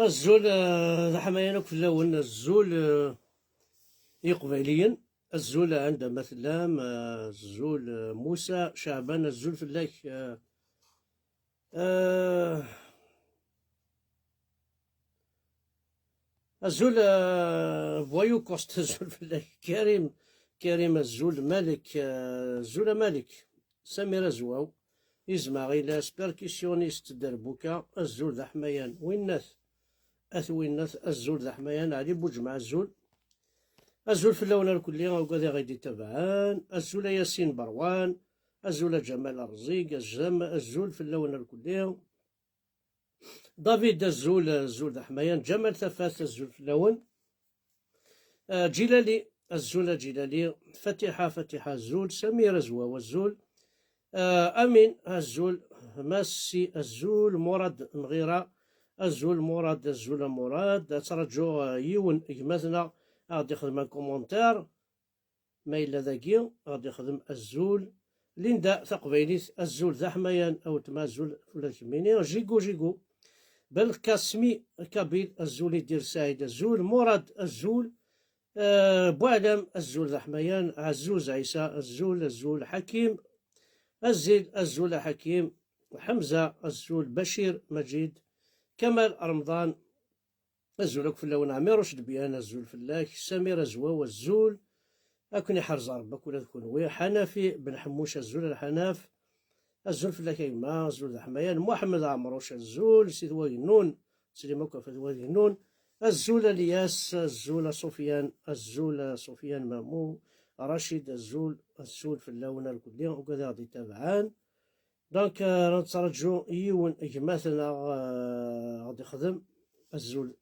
الزول ذا حمايانا كفلاون الزول يقبيليا. الزول عند مثلا الزول موسى شعبان الزول فلاك آه، الزول فوايو كوست الزول فلاك كريم الزول مالك الزول مالك سمير زواو يزمع إلى سبيركيسيونيست دربوكا الزول ذا حمايان ويناث أثويناث الزول ذا حمايان علي بوجمع الزول الزول في اللون الكلي وكذا غيدي تبعان الزول ياسين بروان الزول جمال الرزيق الزول في اللون الكلي دافيد الزول ذا حمايان جمال ثفاث الزول في اللون جلالي الزول جلالي فتحة الزول سمير زوا والزول أمين الزول ماسي الزول مراد مغيرة الزول مراد ترجو يون يمثنا غادي يخدم كومونتير ما إلا ذاكي غادي يخدم الزول ليندا تقبيليت الزول ذا حمايان أو تما الزول ولا تميني جيكو بالكاسمي كابيل الزول يدير سعيد الزول مراد الزول بوعلم الزول ذا حمايان عزوز عيسى الزول حكيم الزول حكيم حمزة الزول بشير مجيد كمال رمضان الزول في اللون عمير رشد بيان الزول فلاك سمير زوا الزول أكوني حرز ربك ولا تكون ويا حنفي بن حموش الزول الحناف الزول فلاك يما الزول حمايان محمد عمروش الزول سيد وينون سيدي موقف وينون الزول الياس الزول سفيان مامو رشيد الزول في اللون الكلي وكذا غادي تابعان دونك نترجو يون مثلا غادي يخدم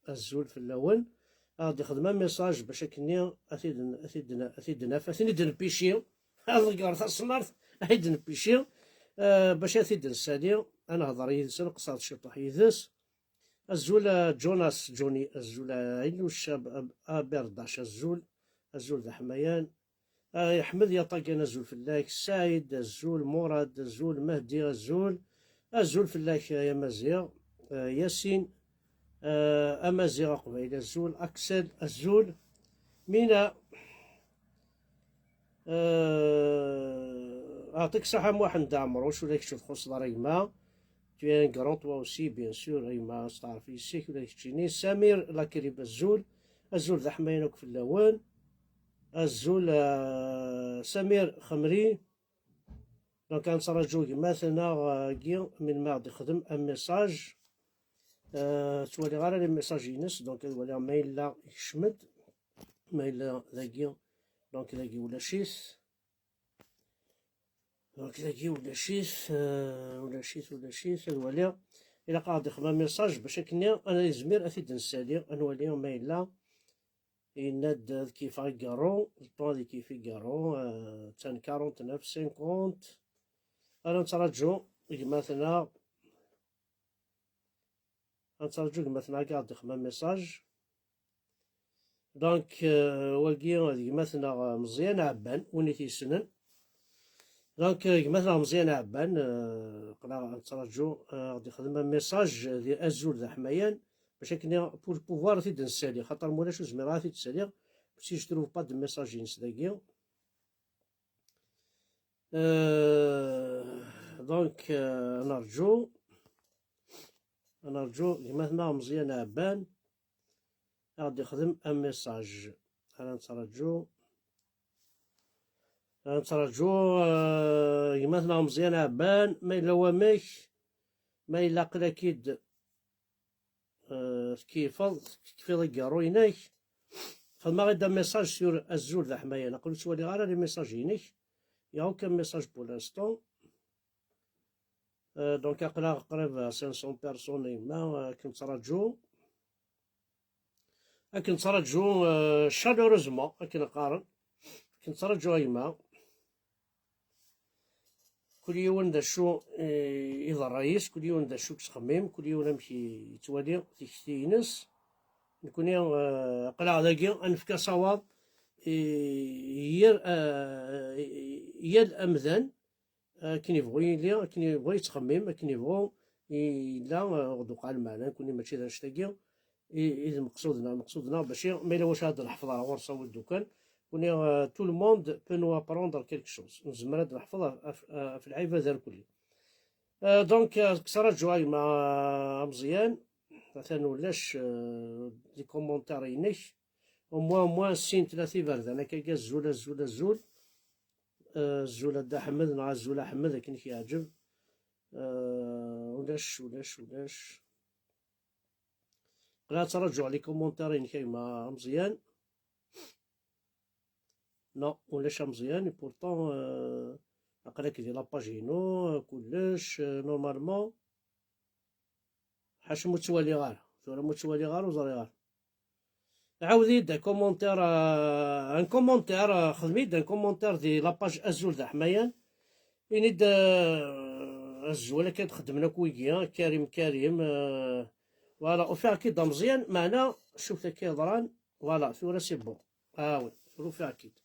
الزول في اللون غادي يخدم ميساج باش كني اثيدنا بيشي هذا قرث السمارت اثيدنا بيشي باش اثيد السالي انا هضر يدس نقصاد شطح يدس الزول جوني الزول عينو الشاب برداش الزول ذا حمايان يحمد يطاقن الزول فلاك سعيد الزول مراد الزول مهدي الزول فلاك يا مزيغ ياسين أمازيغ قبيل الزول أكسل الزول مينا أعطيك صحة موحد عمروش ولا يكشف خص ريما tu es un grand toi aussi bien sûr ريما استعرف يسيك ولا يكشيني سمير لاكريب الزول ذا حماينك في اللوان الزول سمير خمري دونك غنترجو مثلا كي من ما غادي يخدم ان ميساج تولي غير لي ميساج ينس دونك تولي ما إلا يكشمد ما إلا ذاكي دونك ذاكي ولا شيث دونك ذاكي ولا شيث الولي إلا قاعد يخدم ميساج باش كني أنا يزمير أثيد نسالي نولي ما إلا يناد كيف غيكارو الطون دي كيف يكارو تان 49 50 أنا نترجو مثلا قاعد يخدم ميساج دونك واقي مثلا مزيان عبان وني تيسنن دونك مثلا مزيان عبان قنا نترجو غادي يخدم ميساج ديال الزول ذا حمايان باش كنا بور بوفوار تيد نسالي خاطر مولاش زميرا تيد تسالي باش جو با دو ميساج نسداكي دونك نرجو مثلا مزيان عبان غادي يخدم ان ميساج انا نترجو مثلا مزيان عبان ما الا واماك ما الا قلاكيد كيفاض يقارو يناك خدما غير ميساج سور الزول ذا حماية نقول تولي غير لي ميساج يناك يا اوكان ميساج بور لانستون دونك اقلا قريب 500 بيرسون يما كنترجو شالوروزمون كنقارن كنترجو يما كل يوم دا شو إذا الرئيس كل يوم دا شو كتخمم كل يوم نمشي يتوالي تيكتي ينس نكون قلع ذاكي أنفكا صواب يا الأمذان كين يبغي يتخمم كين يبغو إلا غدو قال معنا كوني ماشي ذا نشتاقي إذا مقصودنا باش ما إلا واش هاد الحفظ راه غرصة ولدو كان وني تو لو موند بو نو ابروندر كيلك شوز نزمر هاد الحفظ في العيبة ديال كلي. دونك كسرت جواي مع مزيان مثلا ولاش دي كومونتير ينيش au moins سين ثلاثي برد انا كي الزول الزول دا حمد مع الزول احمد كان كيعجب ولاش قرا ترجع لي كومونتيرين كيما مزيان نو ولاش مزيان بورطون قراك ديال لاباجينو كلش نورمالمون حاش متوالي غار متوالي غار وزري غار عاودي دا كومونتير ان كومونتير خدمي دا كومونتير دي لاباج ازول دا حمايان ينيد الزوله كتخدمنا كويكيا كريم فوالا وفيها كي دا مزيان معنا شوف كي ضران فوالا ثورة سي بون وي ثورو فيها كيد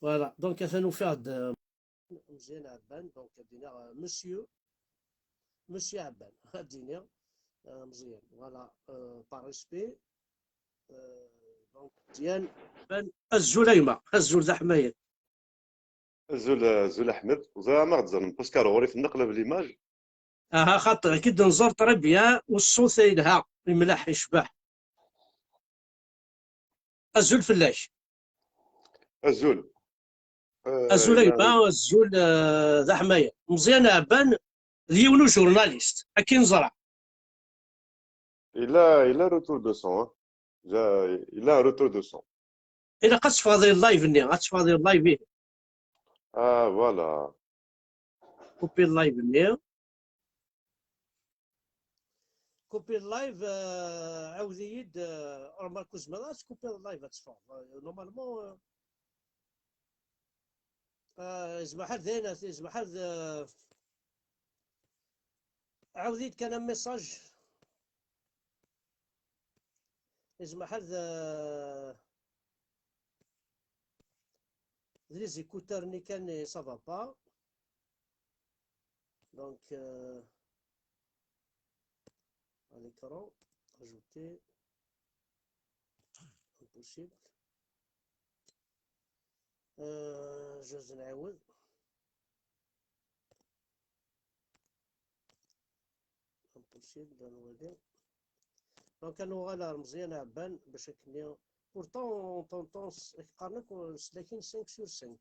فوالا دونك ثانو فيها مزيان عبان دونك دينا مسيو عبان دينا مزيان فوالا بار ريسبي دونك مزيان عبان الزليمة الزول ذا حماية زول احمد زعما تزرم باسكو غوري في النقله بالايماج خاطر اكيد نزور تربيه والصوت يلها الملح يشبح الزول فلاش الزول الزليمة الزول ذا حماية مزيان عبان ليونو جورناليست اكي نزرع الى روتور دو سون جا الى روتور دو سون الا قد تفاضي اللايف ني غتفاضي اللايف فوالا كوبي اللايف ني كوبي اللايف عاودي يد ماركو زمان كوبي اللايف تفاض نورمالمون زبحر ذينا زبحر عاودي كان ميساج زبحر لي زيكوتور ني كان سافا با دونك l'écran ajouter impossible جوز نعاود impossible نولي دونك انا غالا مزيان عبان باش كني بورطون طون قارنك لكن 5 sur 5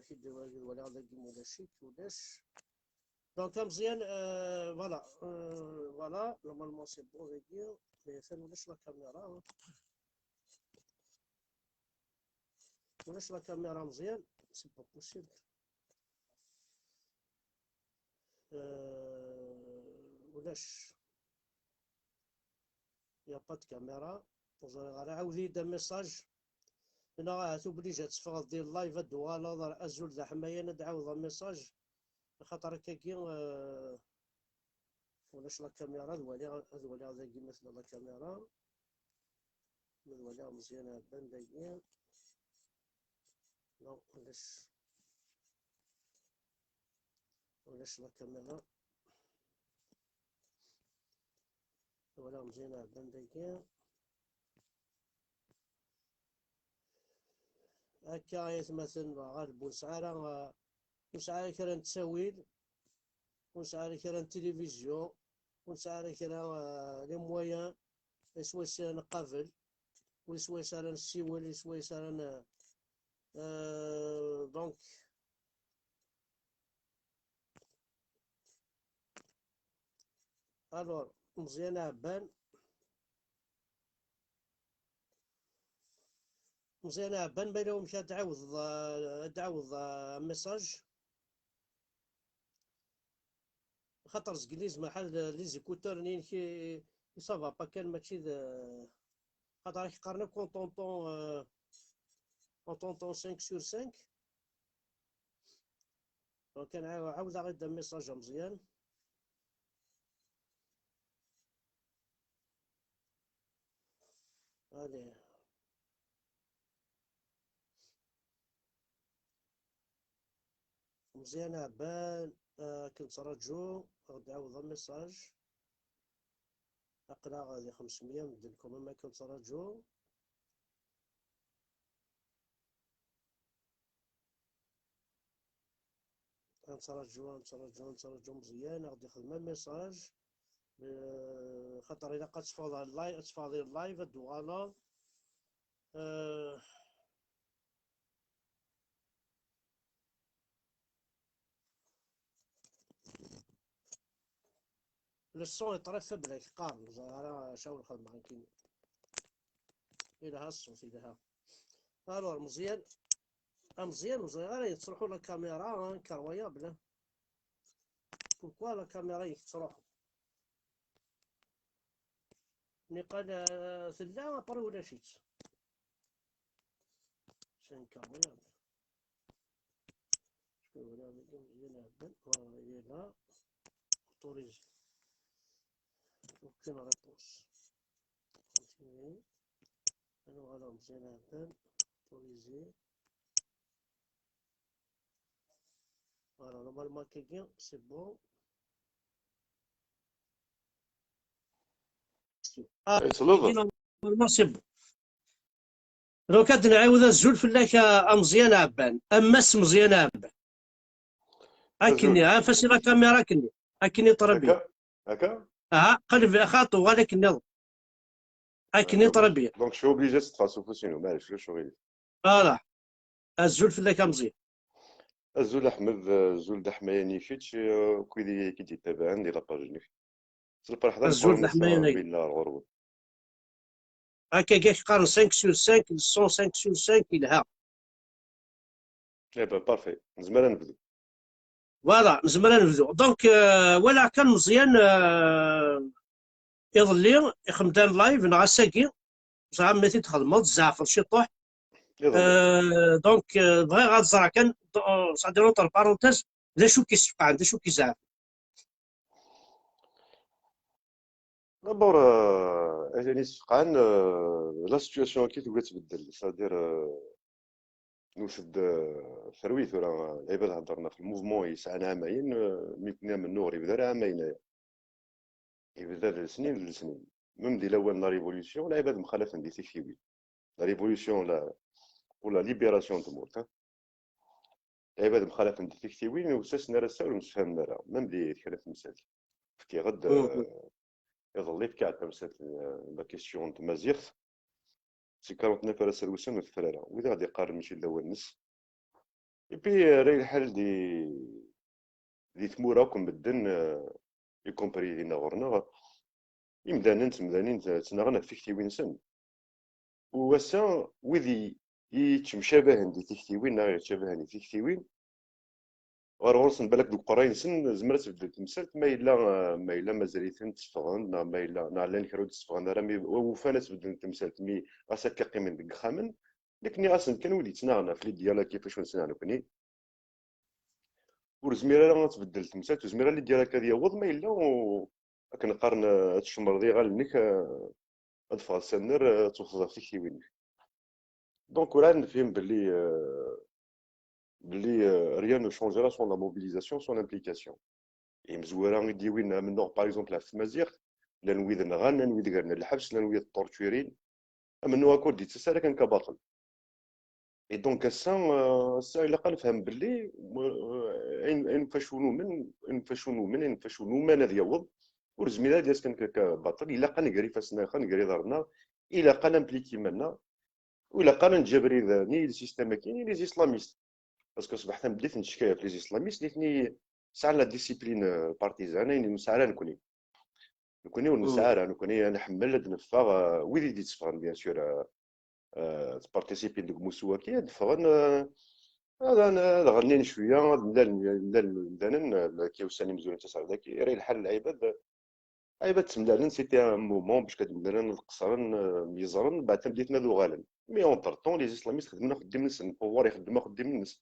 كي دير ولا هذا كيما ولا شيك ولاش دونك مزيان فوالا فوالا نورمالمون سي بون فيديو مي ولاش لا كاميرا ولاش لا كاميرا مزيان سي با بوسيبل ولاش يا با د كاميرا غير عاودي دا ميساج انا راه توبليجا تفرض ديال اللايف هادو غالا ازول ذا حمايه ندعاود ميساج خاطر هكاكي ولاش لا كاميرا ذولي هذا كي مثل لا كاميرا ذولي مزيانه بان داير نو ولاش لا كاميرا ولا مزيانه بان داير هكا يتمثل غالب بوسعارة وسعارة كرا نتساويل وسعارة كرا التلفزيون وسعارة كرا لي مويان سوا سان قبل وسوا سان السيول سوا سان دونك الور مزيان عبان مزيان عبان باينة مشى تعاود ميساج خاطر زكليز محل لي زيكوتور نين كي صافا با كان ماشي خاطر راك قارنا كونطونطون 5 sur 5 كان عاود غير ميساج مزيان عليه مزيان عبان كنترجو غادي نعاود الميساج أقرا غادي 500 نبدلكم أما كنتراجعوا. نتراجعوا مزيان. غادي نخدم ميساج خاطر إلا بقات تفاضل اللايف تفاضل اللايف هادو غالا. الصون يطرف بلاك قارن زهرا شاول نخدم معاك إلى ها الصوت إلى ها. الوغ مزيان مزيان غير تروحوا لا كاميرا انكرويابل. بوركوا لا كاميرا تروح ملي قال ثلا ابري ولا شيت سي انكرويابل. شكون هنا مزيان هبل فوالا اوتوريزي aucune réponse. Continuer. Alors, مزيان هبل autorisé. Voilà, normalement quelqu'un, c'est bon. يصلب نورمالمون سي بون. لو كاد نعاود الزول فلاك مزيان عبان اماس مزيان عبان اكني فاش لا كاميرا كني اكني طربي هكا قلب خاطو ولكن نض اكني طربي. دونك شو اوبليجي تتخاصو فوسينو معليش شو غير فوالا الزول فلاك مزيان. الزول احمد الزول د حمايه نيفيتش كويدي كي تتابع عندي لاباج نيفيت البارح حدا الزول د حمايه الفورماسيون بين الغرب هكا كاع قارن 5 سور 5 105 سور 5 يلها. اي با بارفي نزمر نبدو. فوالا نزمر نبدو دونك ولا كان مزيان يظلي يخمدان لايف نهار ساكي زعما ملي تخدمو تزعفر شي طوح. دونك بغي غتزرع كان صعدي نوتر بارونتيز لا شو كيسبق عنده شو كيزعف. دابور اجاني سبقان لا سيتوياسيون كي تبغي تبدل سادير نوسد ثرويت ولا العباد هضرنا في الموفمون يسعى عامين ملي كنا من نور يبدا عامين يبدا سنين لسنين ميم دي الاول لا ريفوليسيون العباد مخالفين دي تيفيوي لا ريفوليسيون ولا ليبيراسيون تموت العباد مخالفين دي تيفيوي وساسنا راه ونسفهم راه ميم دي كانت مسات كي غد يظل يبكي على مسات لا كيسيون د مازيغ سي 49 على سلوسن والثلاثه واذا غادي يقارن ماشي الاول نص بي راهي الحال دي ثموراكم بدن يكومبري لينا غورنا يمدانين تناغنا في كتيوين سن وسا وذي يتمشابهن دي تكتيوين نا يتشابهن دي تكتيوين غرورسن بالك دوك قراين سن زمرت تبدل تمسالت ما الا مازاليتن تصفغن ما الا نعلن كرو تصفغن راه مي وفانا تبدل تمسالت مي غاسا كيقيمن ديك خامن لكن اصلا كان وليت تناغنا في ديالا كيفاش نسنانو كني ورزميرا راه تبدل تمسالت وزميرا اللي ديالك هادي يوض ما الا كنقارن هاد الشمر دي غالنك ادفع السنر توصل في كيوين دونك ولا نفهم بلي rien ne changera sans la mobilisation sans l'implication et مزوره غيدي وين من نوع باغ اكزومبل في مزيغ لا نويد نغان لا نويد غير الحبس لا نويد الطورتورين من نوع كود دي تسالك كان كباطل اي دونك السا الا قال فهم بلي نفشونو من هذا يوض ورزميلا ديال كان كباطل الا قال نقري فاسنا نقري دارنا الا قال امبليكي منا ولا قال نجبري ذاني السيستم كاين لي اسلاميست باسكو صبحت بديت نشكي في لي اسلاميست ليتني ساعه لا ديسيبلين بارتيزان نسعى نكوني ونسعى نكوني نحمل نفا ويدي دي تفغن بيان سور تبارتيسيبي دوك مسواكي تفغن هذا غني شويه مدان كيوساني مزيان تسعه داك راه الحل العباد تمدالن سيتي ان مومون باش كتمدالن القصرن ميزرن بعد بديت نادو غالن مي اونتر طون لي اسلاميست خدمنا خدم الناس البوار يخدم الناس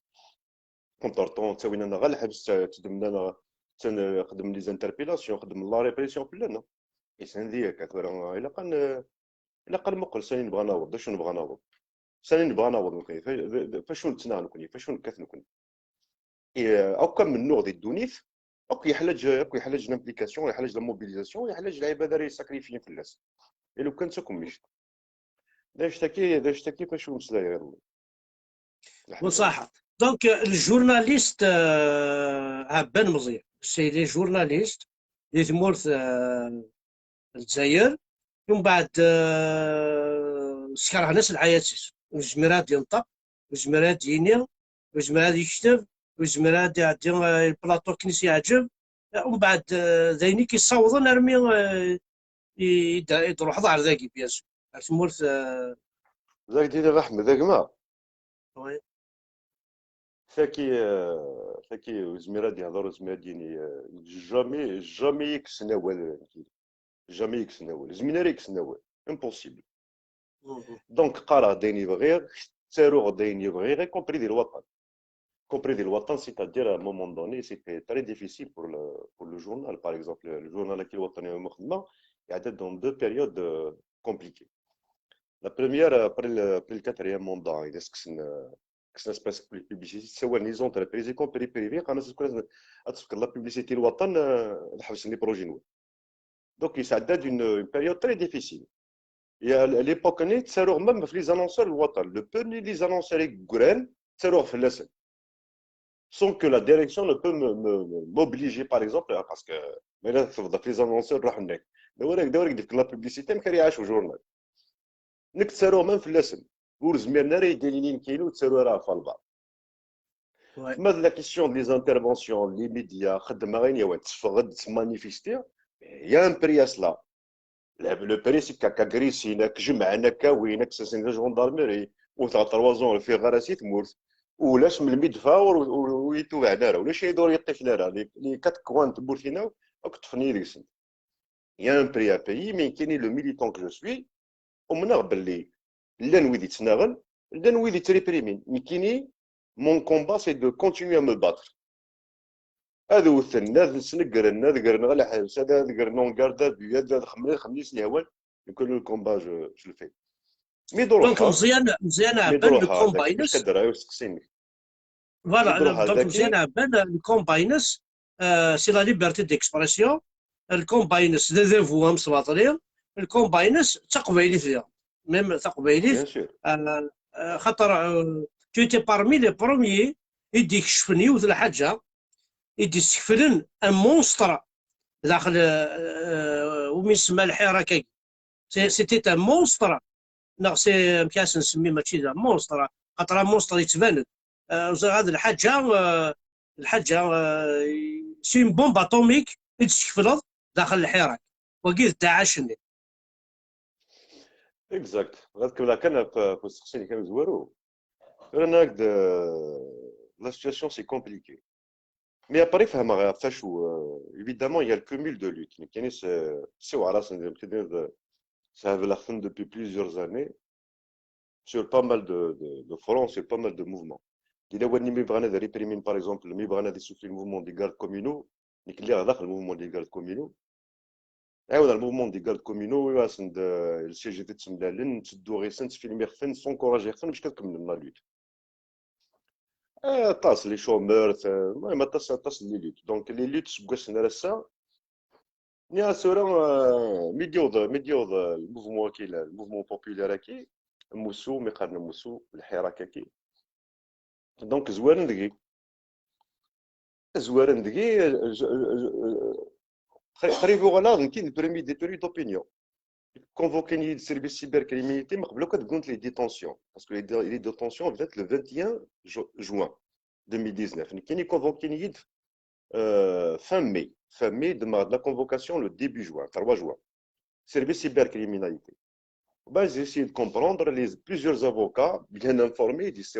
اونتر طون تساوينا انا غير الحبس تخدمنا انا تنخدم لي زانتربيلاسيون خدم لا ريبريسيون كلنا ايسان ديك كثر الا قال مقل ساني نبغى نعوض شنو نبغى نعوض ساني نبغى نعوض فاش نتنا نكوني فاش نكث نكوني او كم من نوع ديال الدونيث يحتاج لامبليكاسيون، يحتاج لاموبيليزاسيون، يحتاج لعيبه داري ساكريفيين في الناس. الا كان تاكم مشت دا يشتكي فاش مسلاي غير الحمد بصح دونك الجورناليست عبان مزيان، سي لي جورناليست اللي تمورت الجزائر، ومن بعد سكر ناس العياسيس وزميرات ينطق وزميرات ينير وزميرات يكتب وزميرات يعدي البلاطو كنيس يعجب، ومن بعد ذيني كيصوضن ارمي يدرو حضر ذاكي بياسو تمورت ذاك ديال الرحمه ذاك ما ثاكي وزميرات يهضروا زميرات ديني جامي يكسنا والو، جامي يكسنا والو، زمينا يكسنا والو امبوسيبل. دونك قرا داين يبغي تاروغ داين يبغي غير كومبري ديال الوطن، compris des Watan, c'est-à-dire à un moment donné, c'était très difficile pour le journal. Par exemple, le journal qui il y a dans deux périodes compliquées. La première, après le quatrième mandat, il y a ce espace publicité, c'est où ils ont entrepris comme périphérique, la publicité le Watan, les projets nouveaux. Donc, il s'agit d'une période très difficile. Et à l'époque, même les annonceurs le Watan, le peu les annonceurs les Gouren, c'est leur sans que la direction ne peut m'obliger, par exemple, parce que les annonceurs, la publicité, je au journal. نكتسروا من في الاسم ورزميرنا راه يديرين كيلو تسروا راه فالبا. ما لا كيسيون لي زانترفونسيون لي ميديا خدمه غير يا تفقد تمانيفيستي يا ان بري اسلا لو بري سي كاكريسينك جمعنا كاوينك ساسين جوندارميري وتا 3 زون في غراسي تمورت ولاش من المدفع ويتوبعنا راه ولاش يدور يطيفنا راه لي كات كوان تبورتينا وكتفني ديك السن يا ان بري ا باي مي كاينين لو ميليتون كو جو سوي ومنغ باللي لان ويدي تناغن لان ويدي تريبريمين مي مون كومبا سي دو كونتينيو ا مو باتر هذا وثن هذا سنقرن هذا قرن غير حبس هذا قرن نونغارد هذا خميس الهوان يكون الكومبا جو لو في مي دونك دروحها مزيان مي عبان لو دروحها هذاك باش كومباينس كدير وسقسيني مي فوالا دروحها دونك مزيان هذاكي عبان الكومباينس سي لا ليبرتي ديكسبرسيون الكومباينس دي فوا مسباطرين الكومباينس تقبيلي فيها ميم تقبيلي بيان سور خاطر tu étais parmi les premiers يدي يكشفني وذ الحاجه يدي يسكفلن ان مونستر داخل ومن يسمى الحيره كي سيتي ان مونستر ناغ سي مكاس نسميه ماشي ذا مونستر خاطر مونستر يتبان هذه الحاجه سي بومب اتوميك يتسكفلض داخل الحراك وكيل تعاشني اكزاكت غتكمل كان في السقسيني كان زوارو رانا هكذا لا سيتياسيون سي كومبليكي مي ابري فهمها فاش évidemment il y a le cumul de lutte كاين سي وعراس ça avait la fin depuis plusieurs années sur pas mal de fronts, sur pas mal de mouvements. Il y a des réprimer par exemple le mouvement des gardes communaux, il y a le mouvement des gardes communaux. Et le mouvement des gardes communaux, le CGT de Tsemdalen, Tsedouresen, Tfilmerfen, son courage, باش كتكمل la lutte. طاس les chômeurs, المهم طاس les luttes. Donc les luttes بقاسنا راسا يا سورا ميديوض الموفمون كاين الموفمون بوبولير كي موسو مي قارن موسو الحراك كي دونك زوارن دقي قريبو غلا كاين بريمي ديتوري دوبينيون كونفوكيني سيرفيس سيبر كريمينيتي من قبل كتقول لي ديتونسيون باسكو لي ديتونسيون بدات لو 21 جوان 2019 كاين كونفوكيني fin mai de la convocation le début juin 3 juin service cybercriminalité. Ben, j'ai essayé de comprendre plusieurs avocats bien informés disent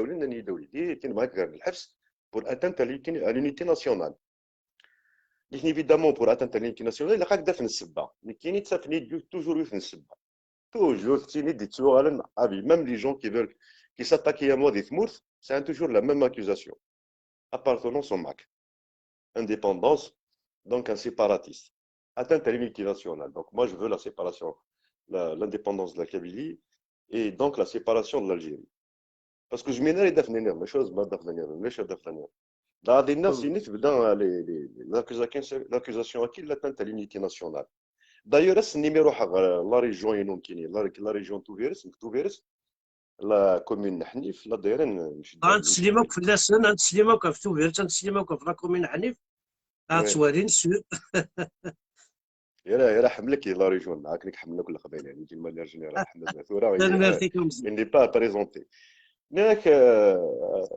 pour atteinte à l'unité nationale. Évidemment, pour atteinte à l'unité nationale, il y a des mais qui n'est toujours eu toujours, même les gens qui s'attaquent à moi des c'est toujours la même accusation. Appartenance au MAC. Indépendance, donc un séparatiste. Atteinte à l'unité nationale. Donc moi, je veux la séparation. L'indépendance de la Kabylie et donc la séparation de l'Algérie. Parce que je m'énerve d'affinir, les choses, غادي الناس اللي تبدا لاكوزاسيون كي l'atteinte à l'unité nationale. D'ailleurs النيميرو حق لا ريجيون ينون كاينين لا ريجيون توفيرس لا كومين نحنيف لا دايرين غنتسلموك في اللسان، غنتسلموك في توفير، غنتسلموك في لاكومين حنيف، غتوالين سوء. يلا حملك لا ريجيون معاك لك حملك القبائل يعني ديما لي جينيرال حمد مثورة نرثيكم مزيان. il n'est pas présenté. هناك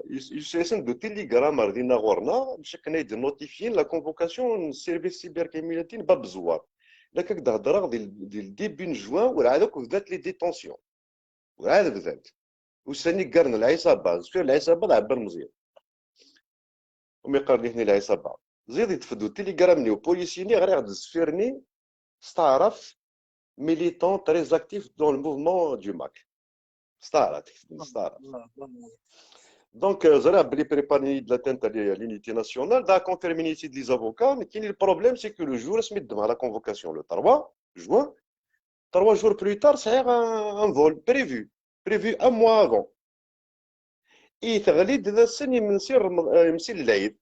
يسيسن دو تيليغرام ردينا غورنا باش كنايد نوتيفيين لا كونفوكاسيون سيرفيس سيبر كيميلاتين باب الزوار لك هكذا هضره ديال ديبي جوان وعادك بدات لي ديتونسيون وعاد بدات وساني قرن العصابه سفير العصابه عبر مزيان ومي قارني هنا العصابه زيد يتفدو تيليغرامني وبوليسيني غير غاد سفيرني استعرف ميليتون تريز اكتيف دون الموفمون دو ماك استعرف. Donc, je vais préparer de l'atteinte à l'unité nationale. Dans la conférence ici des avocats, mais le problème, c'est que le jour, se met devant la convocation, le 3 juin, 3 jours plus tard, c'est un vol prévu un mois avant. Et il y a des سنة يمسير العيد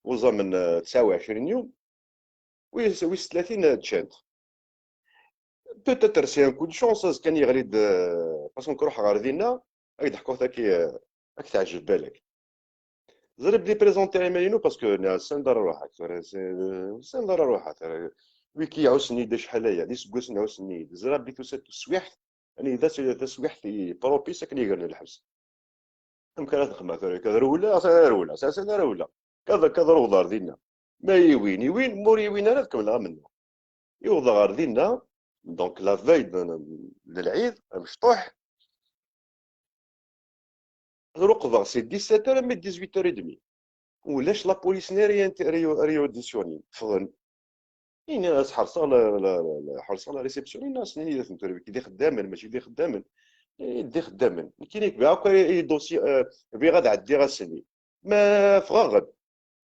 وزا من 29 يوم ويس 30 تشانت. Peut-être c'est un coup de chance كان يغليد باسكو نروح غاردينا يضحكوا ثاكي راك تعجب بالك. زرب لي بريزونتي عمالينو باسكو سندر روحك سندر روحك ويكي عاوسني دا شحال هي دي سكوس عاوسني زرب لي توسات السويح يعني ذا سويح في بروبيس كان يقرن الحبس يمكن تخدم كذا رولا كذا روضار دينا ما يوين موري وين انا كملها منه يوضا غار دينا دونك لا فاي للعيد مشطوح رقبه سي 17 مي 18h30 ولاش لا بوليس ناري ريوديسيوني فضل الناس حرصه لا ريسبسيون الناس اللي فهمتوا كي خدامين ماشي اللي خدامين يدي خدامين كاين كاع اي دوسي بي غاد عدي غاسني ما فغاد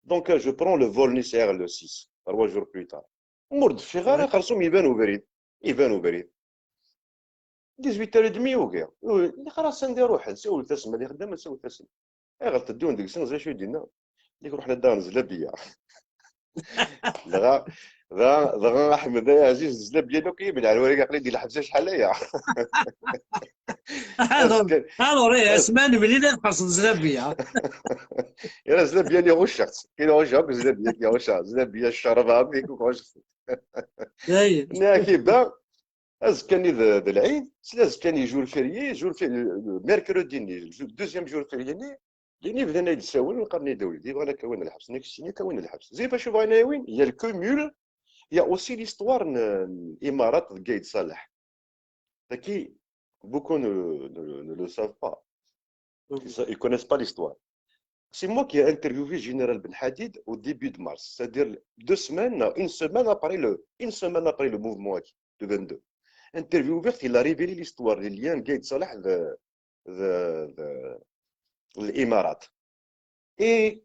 دونك جو برون لو فول نيسير لو 6 3 جور بلو تار مرد في غير خرصهم يبانوا بريد 18h30 وكاع اللي خلاص ندير روح نسول تسمى اللي خدام نسول تسمى غير تدون ديك السنه زي شو دينا ديك روحنا دار نزلابيه دغا احمد يا عزيز الزلابيه لو كيبان على الورقه قليل ديال الحبسه شحال هي راه اسمان ملي نقص الزلابيه يا زلابيه اللي هو الشخص كاين هو شاك زلابيه اللي هو الشخص زلابيه الشرف هاك هو الشخص كيبان كان ذا العيد سلاز كان يجور فيريي ميركودي دوزيام جور فيريي يعني بدينا يتساول القرن الدولي دي بغينا كون الحبس نكسيني كون الحبس زي باش بغينا وين هي الكومول هي اوسي ليستوار الامارات قايد صالح qui beaucoup ne le savent pas ils connaissent pas l'histoire. C'est moi qui ai interviewé Général Ben Hadid au début de mars, c'est-à-dire une semaine après le mouvement de 22. Interview ouverte, il a révélé l'histoire des liens Gaïd Salah de l'Émirat. Et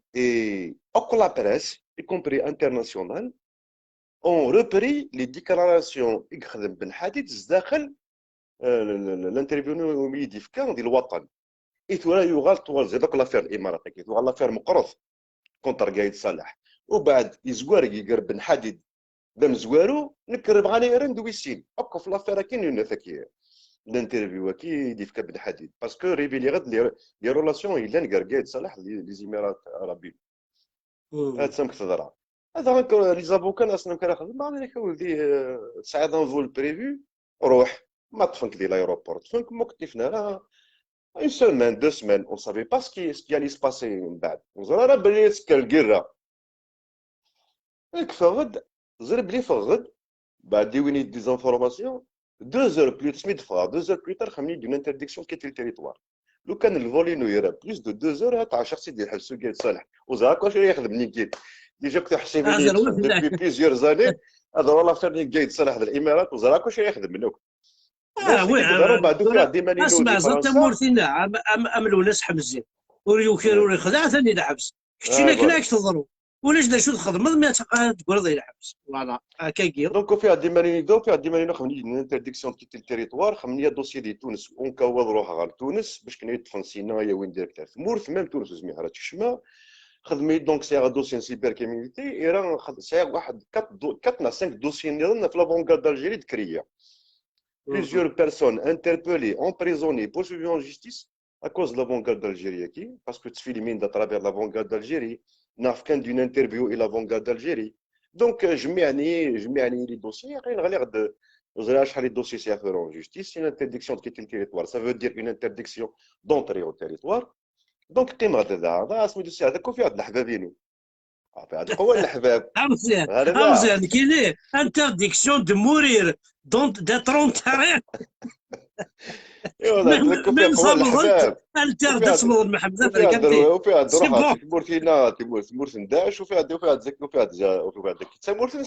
la presse, y compris internationale, ont repris les déclarations de Ben Hadid dans l'interview de Fkan du Watan. Et tout là, il y aura l'affaire l'Émirat, il y aura l'affaire Mouqroth contre Gaïd Salah. وبعد يزوار يقر بن حديد دم زوارو نكرب عليه رند ويسين هكا في لافير كاين ذاك الانترفيو كي ديف بن حديد باسكو ريفيلي غاد لي رولاسيون الا نكر قايد صالح لي زيميرات العربيين هاد سمك تضرع هذا لي زافوكان اصلا كان خدم ما عليك ولدي سعيد ان فول بريفو روح ما طفنك ديال الايروبور طفنك موقتفنا راه une semaine 2 semaines on savait pas ce qui allait se passer من بعد وزرا بلي تسكر القره فغد زرب لي فغد بعد ديويني دي زانفورماسيون 2 heures plus سميت فا 2 heures plus tard خمني دون انترديكسيون كيتي التريتوار لو كان الفولينو يرا بليس دو 2 heures هات 10 سي ديال الحبس قايد صالح وزاك واش يخدم نيكيت ديجا كنت حسيب لي دوبي بليزيور زاني هذا والله فير قايد صالح الامارات وزاك واش يخدم منك وي بعد في عندي ماني اسمع زرت مورثينا املوا ناس حمزين وريو خدع ثاني الحبس كنتينا كناك تضرب ولاش دا شو تخدم ما تقول ضي الحبس فوالا كاكير دونك في عندي ماني خمني انترديكسيون كيتي التريتوار خمني دوسي ديال تونس ونكاوض روحها غير تونس باش كنا يتفنسينا يا وين ديريكتور مورث ميم تونس سميها راه تشما خدمي دونك سي دوسي سيبر كريمينيتي راه سي واحد 4 5 دوسي نيران في لافونغارد دالجيري ذكريه. Plusieurs personnes interpellées, emprisonnées, poursuivies en justice à cause de l'avant-garde d'Algérie. Parce que tu fais à travers l'avant-garde d'Algérie, n'a qu'un d'une interview et l'avant-garde d'Algérie. Donc, je mets les dossiers, vous allez les dossiers en justice, c'est une interdiction de quitter le territoire. Ça veut dire une interdiction d'entrer au territoire. Donc, tu es مزيان مزيان كاين ليه انترديكسيون دو مورير دونت داترون تاريخ ميم صابغت التر تصبغ محمد وفيها سي الدروح بون مورتينا مورتن داعش وفيها ذاك حتى مورتن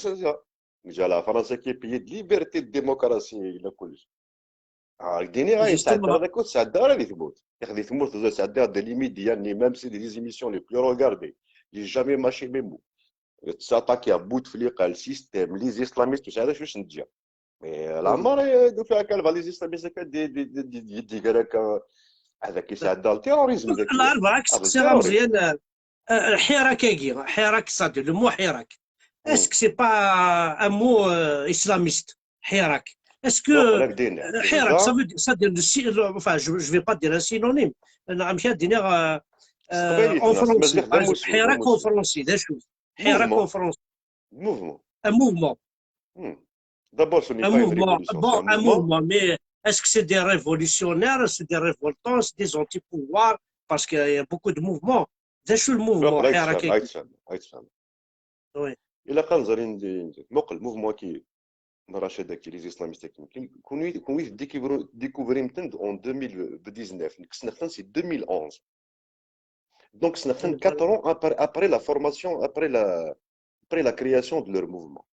جا فرنسا كي بيي د ليبرتي ديموكراسي الى كلش ديني غيتعدى هذاك وتعدى راه اللي ثبوت ياخذ ثمورت تعدى دي ليميت ديالني ميم سي دي زيميسيون لي بلو روغاردي لي جامي ماشي ميمو تاتاكي ا بوتفليقه السيستيم لي اسلاميست واش هذا واش نتجا العمر يدو فيها كالفا لي اسلاميست دي هكا هذا كيساعد التيروريزم ذاك لا بالعكس سي مزيان حراك صاد لو مو حراك اسك سي با ان مو اسلاميست حراك اسكو حراك ça enfin je vais pas dire un synonyme ماشي ديني en français حراك en français دا شوف حراك en français mouvement un mouvement d'abord ce n'est pas une révolution bon c'est un mouvement mais est-ce que c'est des révolutionnaires c'est des révoltants c'est des anti-pouvoirs parce qu'il y a beaucoup de mouvements ده شو الموفمون حركه وي الا كان زارين مقل موفمون كي رشاد كي لي اسلاميست كون découvrir en 2019 سنختن سي 2011 donc سنختن 4 ans après la formation après la création de leur mouvement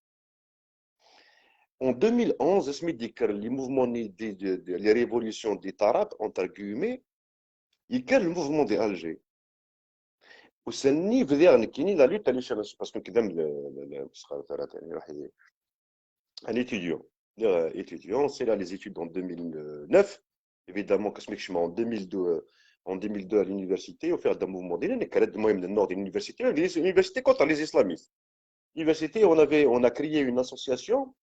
en 2011 اسمي ديك لي موفمون لي ريفوليسيون دي طراب entre guillemets كان الموفمون دي الجي وسني بدير كاينين لا لوت علاش باسكو كدام ثاني راح un étudiant c'est là les études en 2009 évidemment كسميك شما en 2002 à l'université au faire d'un mouvement ديالنا كانت المهم من النور ديال l'université contre les islamistes l'université on a créé une association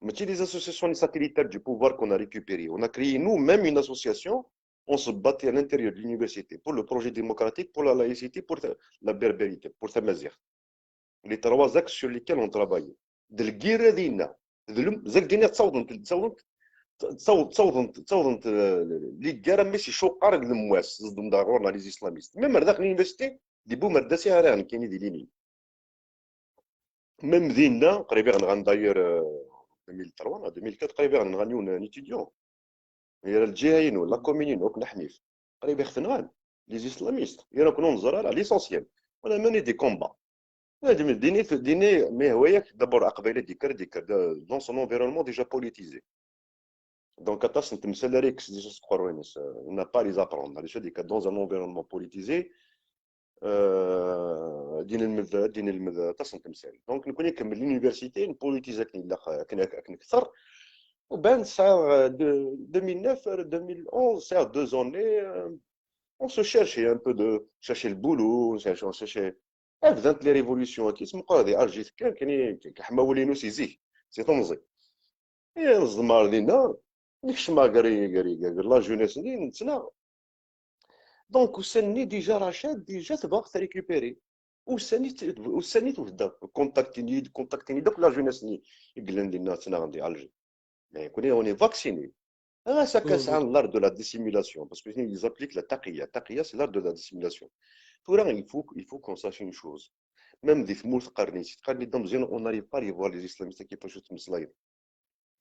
mais les associations satellitaires du pouvoir qu'on a récupéré on a créé nous-mêmes une association on se battait à l'intérieur de l'université pour le projet démocratique, pour la laïcité, pour la berbérité, pour Tamazir. Les 3 axes sur lesquels on travaillait. De l'guirre dina, زك دينا تصوضنت لي كارا ماشي شو قارق المواس صدم ضرورنا لي اسلاميست ميم داخل اليونيفرسيتي دي بو مرداسي راه كاين دي ليني ميم دينا قريبا غنداير 2003 2004 قريبا غنغنيو ان ايتيديون هي الجهاين ولا كومينين وكنا حنيف قريب يختنغان لي اسلاميست يرا كنا نزر على ليسونسيال ولا ماني دي كومبا ديني مي هواياك دابور قبيله ديكر دون سون انفيرونمون ديجا بوليتيزي دونك اتاس نتمثل ريكس ديجا سكوروينس n'a pas les apprendre les choses dans un environnement politisé دين المذا اتاس نتمثل دونك نكون نكمل لونيفرسيتي نبوليتيزاكني لا كنا كثر Ben, ça, de 2009 à 2011, c'est à 2 années, on se cherchait un peu de chercher le boulot, on cherchait. بدات لي ريفوليسيون كيسمقوا هذه الجيت كان كحماولينو سيزي سي طنزي يا الزمار دينا ديك الشما قري لا جونيس نتسنا دونك وسني ديجا رشاد ديجا تبغى تريكوبيري وسني توفدا كونتاكتيني دوك لا جونيس يقلن لنا تسنا غندي الجي mais on est vacciné. Ah, ça c'est l'art de la dissimulation, parce qu'ils appliquent la taqiyya. Taqiyya, c'est l'art de la dissimulation. Il faut qu'on sache une chose. Même des mots on n'arrive pas à les voir les islamistes qui peuvent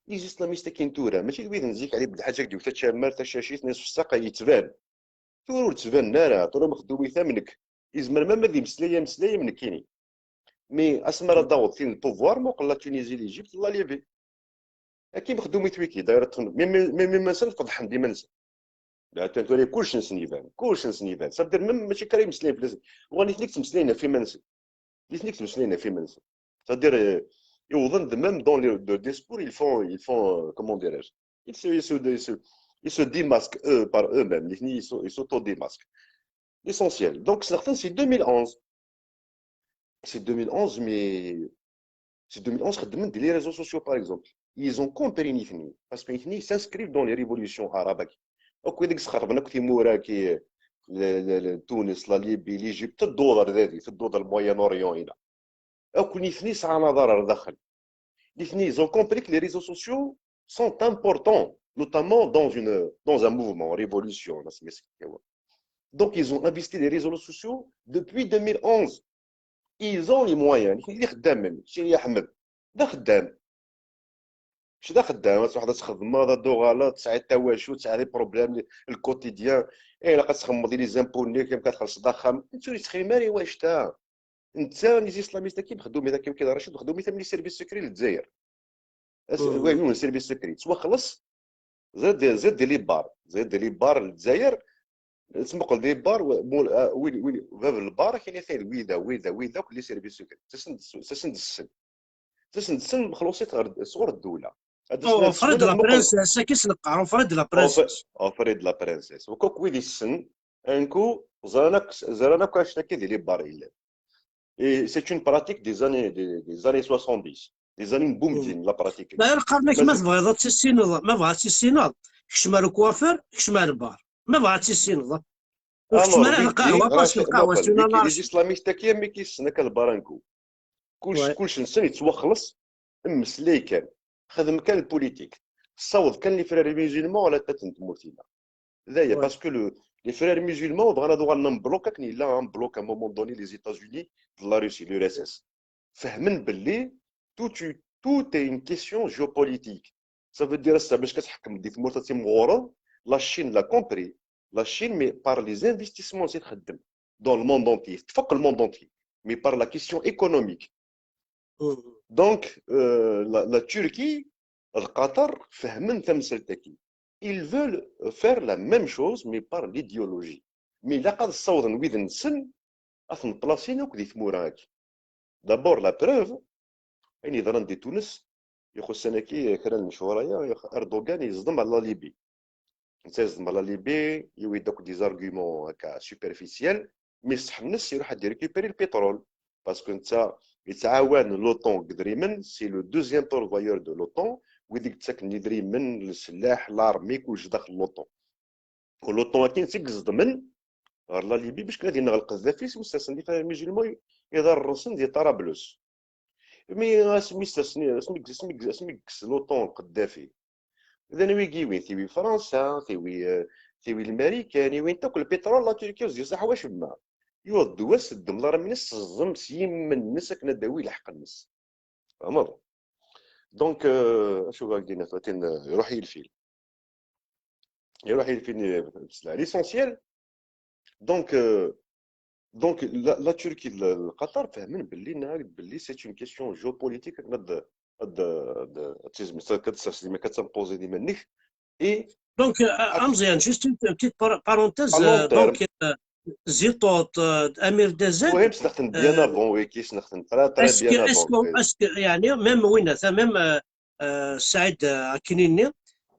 les islamistes qui نتورا ماشي دويد نزيك عليه بالحاجه ديال تشمر تشاشيت ناس في الساقه يتبان تور تبان نارا تور مخدومي ثمنك يزمر ما مدي مسلايه من كيني مي اسمر داوط فين البوفوار مو قلا تونيزي ليجيبت الله ليبي كي مخدومي تويكي دايره مي مثلا فضح ديما نسى لا تنتوري كلشي نسنيفان صدر ماشي كريم مسلين في وغادي تنيك تمسلينا في منسى ليتنيك تمسلينا في منسى صدر يوظن même dans le discours ils font comment dirais-je ils se démasquent eux par eux-mêmes ils s'auto-démasquent l'essentiel donc c'est 2011 c'est 2011, mais c'est 2011 خدمت les réseaux sociaux par exemple. Ils ont compris نيثني parce que نيثني s'inscrivent dans les révolutions arabes. اوكي ديك السخربنه كنتي مورا كي تونس لا ليبي ليجيبت الدولار ذاتي في الدولار الموين اوريون هنا اوكي نيثني سعى نظر داخل نيثني ils ont compris que les réseaux sociaux sont importants notamment dans un mouvement révolution. Donc ils ont investi les réseaux sociaux depuis 2011. Ils ont les moyens. اللي خدام شي احمد دا خدام ماشي دا خدام واحد تخدم هذا دو غلط تسعى التواشو تسعى لي بروبليم الكوتيديان الا كتخمضي لي زامبوني كيف كتخلص ضخم انت تخيماري واش تا انت لي اسلاميست كيف خدوم اذا كيف كذا رشيد خدوم مثلا لي سيرفيس سكري للجزائر وين سيرفيس سكري تسوا خلص زيد لي بار زيد لي بار للجزائر تسمق لي بار وين باب البار كاين فيه ويدا كل سيرفيس سكري تسند السن مخلوصيت غير صغور الدوله فريد لا برنسيس كيس نقارو فريد لا برنسيس فريد لا برنسيس وكوك ويدي السن انكو زرانا كاشتكي دي لي باريل اي سي اون براتيك دي زاني 70 دي زاني بومدين لا براتيك لا القرنك ما تبغي تسينوض ما بغات تسينوض كشمال الكوافير كشمال البار ما بغات تسينوض وكشمال القهوه باسكو القهوه سينا لي اسلاميست كي مي كيسنا كالبارانكو كلشي نسن يتوخلص مسلي كان خدم كان البوليتيك الصوت كان لي فرير ميزيلمون ولا تاتنت مورتينا ذايا باسكو لي فرير ميزيلمون بغانا دوغا نبلوكا كني لا نبلوك ا مومون دوني لي زيتازوني لا روسي لو اس اس فهمن باللي tout est une question géopolitique. Ça veut dire ça باش كتحكم دي في مرتتي مغورض لا Chine l'a compris la Chine mais par les investissements اللي تخدم dans le monde entier تفوق le monde entier mais par la question économique. Donc la Turquie القطر فهمن تمثلتكي ils veulent faire la même chose mais par l'idéologie mais لا قد صوضن ويذن سن اثن بلاصينا وكدي ثموراك d'abord la preuve يعني ظران دي تونس يخصنا كي كرا المشورايا اردوغان يصدم على ليبي يصدم على ليبي يوي دوك دي زارغومون هكا سوبرفيسيال مي صح الناس يروح يريكوبيري البترول باسكو انت يتعاون لوطون قدريمن سي لو دوزيام بورفايور دو لوطون ويديك تسكن يدريمن السلاح لارمي كلش داخل لوطون ولوطون كاين تيقصد من غير لا ليبي باش كنا دينا القذافي مستسن دي فاهم المجرمين يدار الرسن ديال طرابلس مي اسمي لوطون القذافي اذا ويجي وين تيوي فرنسا تيوي الامريكان وين تاكل البترول لا تركيا وزيد حواش بما يوضوا سد ملار من الزم سيم من الناس كنا داوي لحق الناس عمر دونك شوف هاك دينا فاتين يروح يلفيل ليسونسيال دونك لا تركي القطر فاهمين باللي سي اون كيسيون جيوبوليتيك ما كتنبوزي ديما نيك اي دونك مزيان جوست اون بتيت بارونتيز دونك زيطوط امير دازاد وين نخدم بيان افون وي كيش نخدم ترى بيان افون اسكو يعني ميم وين ميم سعيد كنيني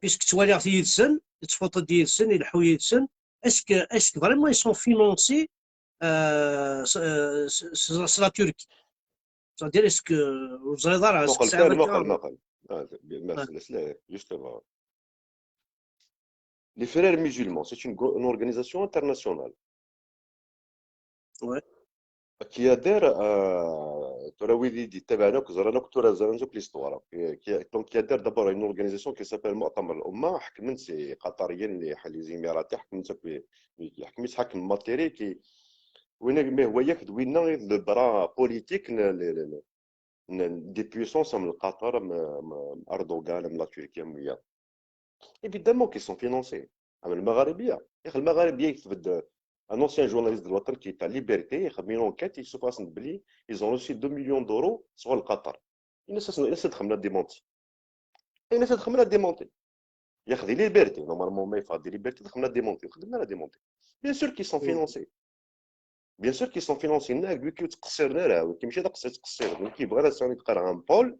بيسك توالي في يدسن تفوت ديال السن يلحو يدسن اسكو فريمون يسون فينونسي سلا تركي c'est-à-dire est-ce que الجزائر justement les frères musulmans c'est une organisation internationale qui adhère donc qui adhère d'abord à une organisation qui s'appelle مؤتمر الأمة حكمت سي قطريين اللي حليزي اماراتي حكمت حكم ماتيري كي وين هو ياخذ وين لو برا بوليتيك دي بويسونس من قطر اردوغان من لا تركيا ويا évidemment qu'ils sont financés المغاربيه يا اخي المغاربيه يكتب un ancien journaliste de l'OTAN qui est à Liberté, il a une enquête, il se passe ils ont reçu 2 millions d'euros sur le Qatar. Il essaie de démentir. Il essaie de démentir. Il y a des libertés, normalement, mais il faut des libertés, il faut la démonter. Bien sûr qu'ils sont financés. Bien sûr qu'ils sont financés. Il y a des gens qui ont un pôle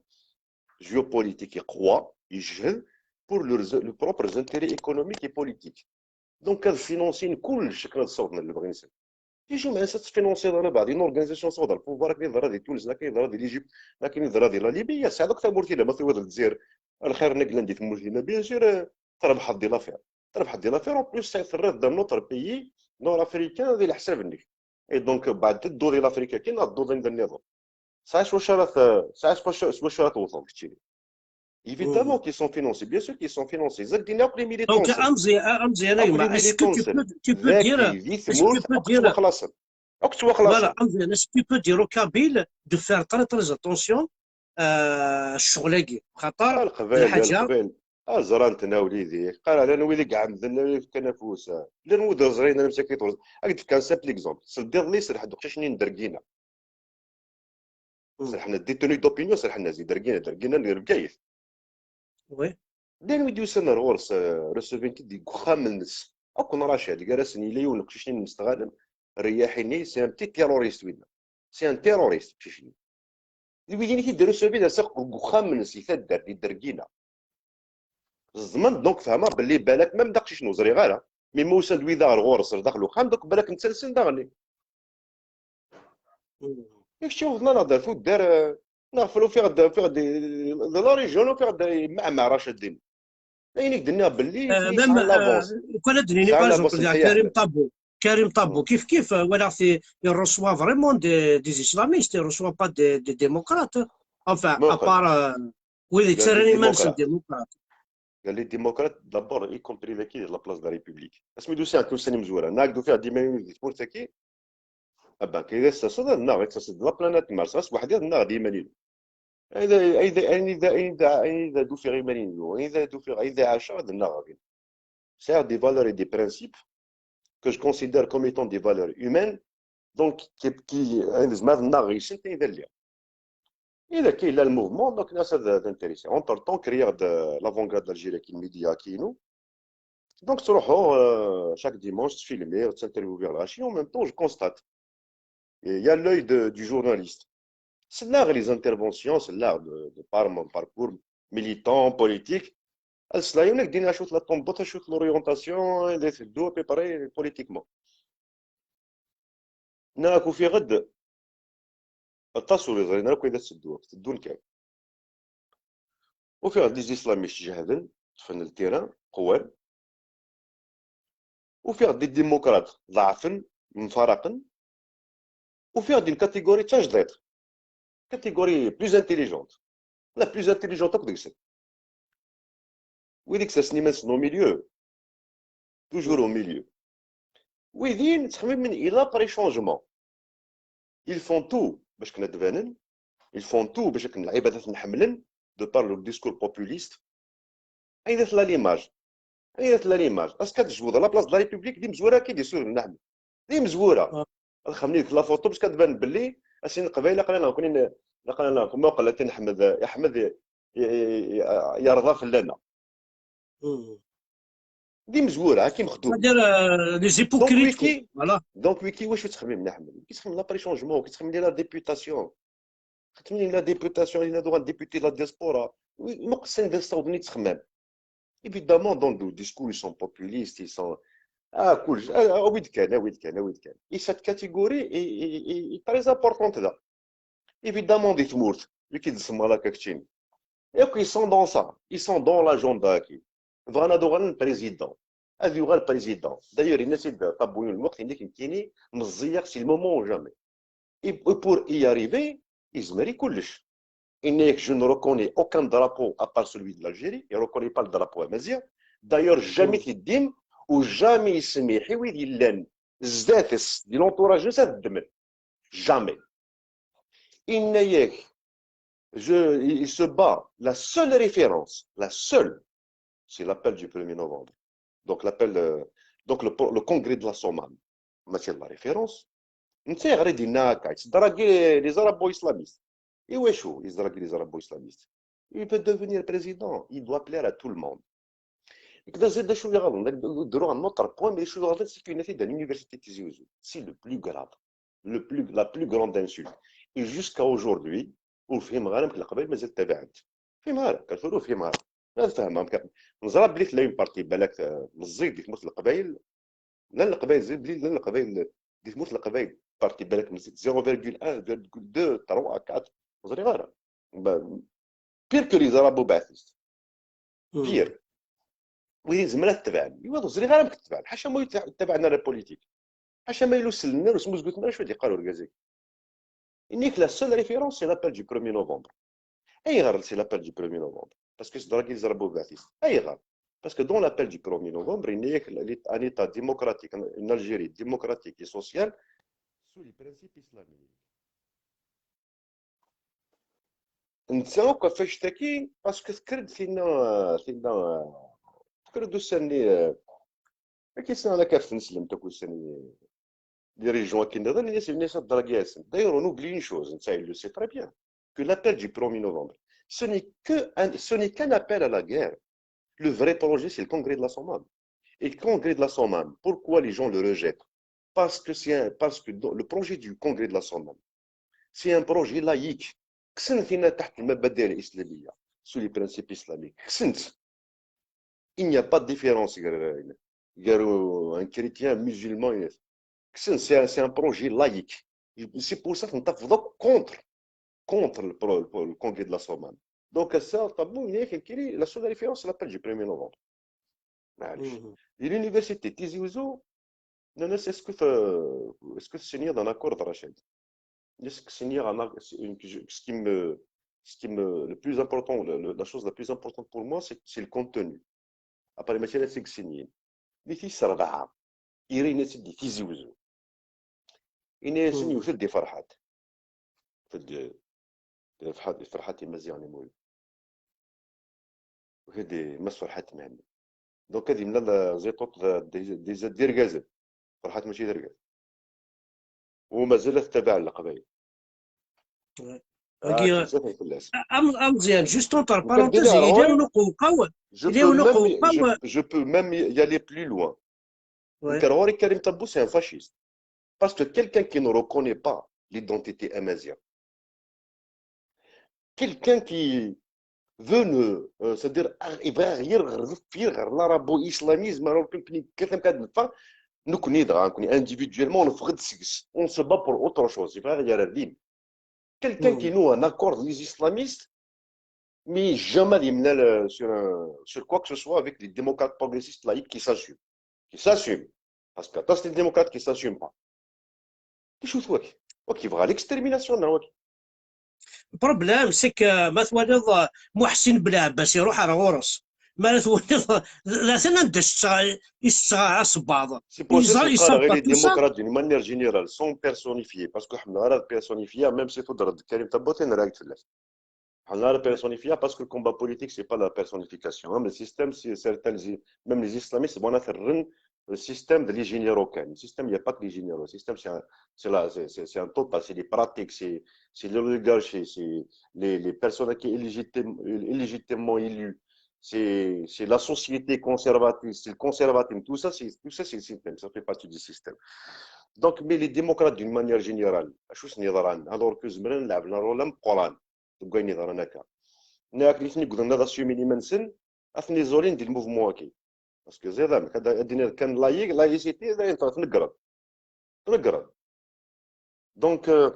géopolitique qui croit, ils gèrent pour leurs propres intérêts économiques et politiques. Donc, ils financent كل شكل صوتنا اللي بغينا نسمع يجيو مع ناس تفينونسي على بعض اون اورغانيزاسيون صودا البوفوار كاين يظهر ديال تونس كاين يظهر ديال ايجيبت كاين يظهر ديال ليبيا ساعه اكثر مورتينا ما تقدر الجزائر الخير نقلا ندي مورتينا بيان سور تربح دي لافير تربح دي لافير اون بليس سيفرض دان نوتر بيي نور افريكان ديال الحساب نيك اي دونك بعد الدور ديال افريكا كاين الدور ديال النظام ساعات واش راه توصل كتشي évidemment qu'ils sont financés bien sûr qu'ils sont financés زاد دينا لي ميليتون دونك امزي لي نايما اسكو ميليتون tu peux ذاكي dire ذي est-ce que tu ثمورت peux اكتوا dire خلاص اكتوا خلاص voilà امزي est-ce que tu peux dire au Kabyle de faire très très attention الشغلاكي خاطر الحاجه القبائل زرانتنا وليدي قال انا ويلي كاع مذلنا في كنافوس لا نود زرينا مساكين تورز هاك كان سامبل اكزومبل صدق لي سرح دوك شنو ندركينا سرحنا دي توني دوبينيون سرحنا زي دركينا نركايف وي دين ويديو سنة الغرس رسوفين كدي خام الناس اكون راشد جالسني لي ونقش شنو نستغل رياحيني سي ان تي تيروريست وينا سي ان تيروريست شنو ويديني كيديروا سوفين ساق خام الناس يثدر دي دركينا الزمن دونك فهمها باللي بالك ما مدقش شنو زري غير مي موسى دويدار غورس داخلو خام دوك بالك نتسلسل داغلي ياك شوف نهضر فوت دار نغفلو في غد لا ريجيون في غد مع رشاد الدين عينيك درنا باللي فليس ميم على لافونس كون دنيني ساعه باغ لاباس اكزومبل نتايا كريم طابو كيف ولا في il reçoit vraiment des islamistes il reçoit pas des démocrates enfin à موقف part oui قال لي تسرني منس ديمقراط الديمقراط قال لي ديمقراط دابور اي كومبري ذاكي لا بلاص دا ريبوبليك اسمي سي انتو سني مزوره ناقدو فيها ديما يولي تمور تاكي ابا كي يستصد النار يستصد لا بلانيت مارس راس واحد النار ديما ليلو اذا دو في غير مالين اذا دو في اذا عاش هذا النار c'est des valeurs et des principes que je considère comme étant des valeurs humaines donc qui زعما النار يشنت اذا اللي اذا كاين لا الموفمون دونك الناس هذا انتريسي اونتر طون كرياد لافونغارد الجيري كي الميديا كاينو دونك تروحوا chaque dimanche تفيلمي تانترفيو الغاشي en même temps je constate il y a l'œil du journaliste c'est là les interventions c'est là de par mon parcours militant politique السلايم لك دينا شوت لا طومبوط شوت لوريونتاسيون اللي تدو بريباري بوليتيكمون ناكو في غد التصوير زين راكو اذا تسدو الكاع وفي غد لي اسلاميست جهدا تفن التيران قوان وفي غد الديمقراط ضعفا مفارقا وفي غد كاتيجوري تجديد كاتيجوري بلوز انتيليجونت لا بلوز انتيليجونت كدك سد ويديك ساسني ماس نو ميليو توجور او ميليو ويدين تخمم من الى بري شونجمون ils font tout باش كنا دبانن ils font tout باش كنا العبادات نحملن دو بار لو ديسكور بوبوليست ايدات لا ليماج اسكو كتجبد لا بلاص د لا ريبوبليك دي مزوره كي دي سور نحمل دي مزوره خمني ديك لا فوتو باش كتبان باللي اسين قبيله قلنا كنا كما قال احمد يرضى فلانا دي مزوره كي مخدوم c'est-à-dire les hypocrites voilà دونك ويكي واش تخمم نحمل كيتخمم لا بري شونجمون كيتخمم لا ديبوتاسيون خدمني لا ديبوتاسيون الى دوغ ديبوتي لا ديسبورا مقسم ديال الصوب نيت تخمم évidemment dans le discours ils sont populistes ils sont كلش وين كان et cette catégorie est très importante là évidemment دي تمورت اللي كيتسمى لا كاكتين et ils sont dans ça ils sont dans l'agenda كي فانا دوغ البريزيدون هذا هو البريزيدون داير الناس طابوين الوقت اللي كاينين مزيق سي المومون جامي et pour y arriver يزمري كلش إنك je ne reconnais aucun drapeau à part celui de l'Algérie il ne reconnaît pas le drapeau amazigh d'ailleurs jamais تيديم وجامي يسمح ويدي لان زاتس دي لونطوراج نسات الدمر jamais إن ياك il se bat la seule référence c'est l'appel du 1er novembre donc l'appel donc le congrès de la Somalie en matière de la référence نتا غير دينا هكا تدراكي لي arabo-islamistes et wesh ils draguent les arabo-islamistes il peut devenir président il doit plaire à tout le monde كذا زاد شويه غلط نديرو un autre point mais شويه غلط c'est qu'une fille de l'université de Tizi Ouzou c'est le plus grave la plus grande insulte et jusqu'à aujourd'hui وفهم غير القبائل مازال تابعت فهم غير كنقولوا فهم غير هذا فهمها نزرب بلي تلاقي بارتي بالك مزيد ديك مثل القبائل لا القبائل زيد بلي لا القبائل دي تموت القبائل بارتي بالك من 0,1 0,2 3 4 صغيره بير كو لي زرابو باثيست بير وين زمرات تبعني ايوا صغيره ما كتبان حاشا ما يتبعنا لا بوليتيك حاشا ما يلوسل لنا وسموز قلت لنا شويه قالوا الكازيك انيك لا سول ريفيرونس سي لابيل دو 1 نوفمبر اي غير سي لابيل دو 1 نوفمبر باسكو دراكي زرابو باثيست اي غير باسكو دون لابيل دو 1 نوفمبر انيك ان ايتا ديموكراتيك ان الجيري ديموكراتيك اي سوسيال sous les principes islamiques. نتساو كيفاش تاكي باسكو ذكرت فينا ذكرت سني كيسنا انا كيف نسلم تاكو سني les régions qui nous donnent les naissances de d'ailleurs on oublie une chose ça il le sait très bien que l'appel du 1er novembre ce n'est qu'un appel à la guerre. Le vrai projet c'est le congrès de la Sommam et le congrès de la Sommam pourquoi les gens le rejettent parce que le projet du congrès de la Sommam c'est un projet laïque كسنت فينا تحت المبادئ الإسلامية sous les principes islamiques كسنت il n'y a pas de différence un chrétien musulman c'est un projet laïque c'est pour ça qu'on tape contre le congrès de la Sommam donc ça la seule référence c'est l'appel du 1er novembre et l'université Tizi Ouzou est-ce que signer un accord de Rachid le plus important, la chose la plus importante pour moi, c'est le contenu. Après les matières, c'est que signer. Les filles s'arrêtent. Ils restent des Tizi Ouzou. Ils restent des farhat. Des farhat المزيان يقول. وهذه مس فرحات معنا. Donc هذه من الزيطات des درجات. فرحات ماشي درجات. وما زالت تابعة للقبائل. مزيان جوست اونتر بارونتيز الى ونقوقوا je peux même y aller plus loin. Karouri Karim Tabou c'est un fasciste parce que quelqu'un qui ne reconnaît pas l'identité amazienne, quelqu'un qui veut c'est-à-dire il va غير l'arabo-islamisme alors que quelqu'un qui nous connaît individuellement on se bat pour autre chose il va غير الدين. Quelqu'un qui noue un accord des islamistes, mais jamais sur quoi que ce soit avec les démocrates progressistes laïcs qui s'assument. Parce que quand c'est les démocrates qui ne s'assument pas. Qu'est-ce que tu veux? L'extermination. Le problème, c'est que مثلا محسن بلعباس يروح على غورس. C'est pour ça que les démocrates d'une manière générale sont personnifiés parce que nous personnifiés même si Karim Tabou personnifié parce que le combat politique c'est pas la personnification le système c'est certains même les islamistes vont faire le système de l'ingénieur aucun le système il n'y a pas que les généraux le système c'est un total c'est les pratiques c'est l'oligarchie c'est les personnes qui illégitimement élues c'est la société conservatrice, c'est le conservatisme, tout ça c'est le système, ça fait partie du système. Donc, mais les démocrates d'une manière générale, alors que Zmren l'a un rôle important, تبقى نظرنا هكا. ناك اللي قلنا هذا الشيء ملي منسن اثني زولين ديال الموفمون هكي باسكو زيد هذا الدين كان لايسيتي تنقرض دونك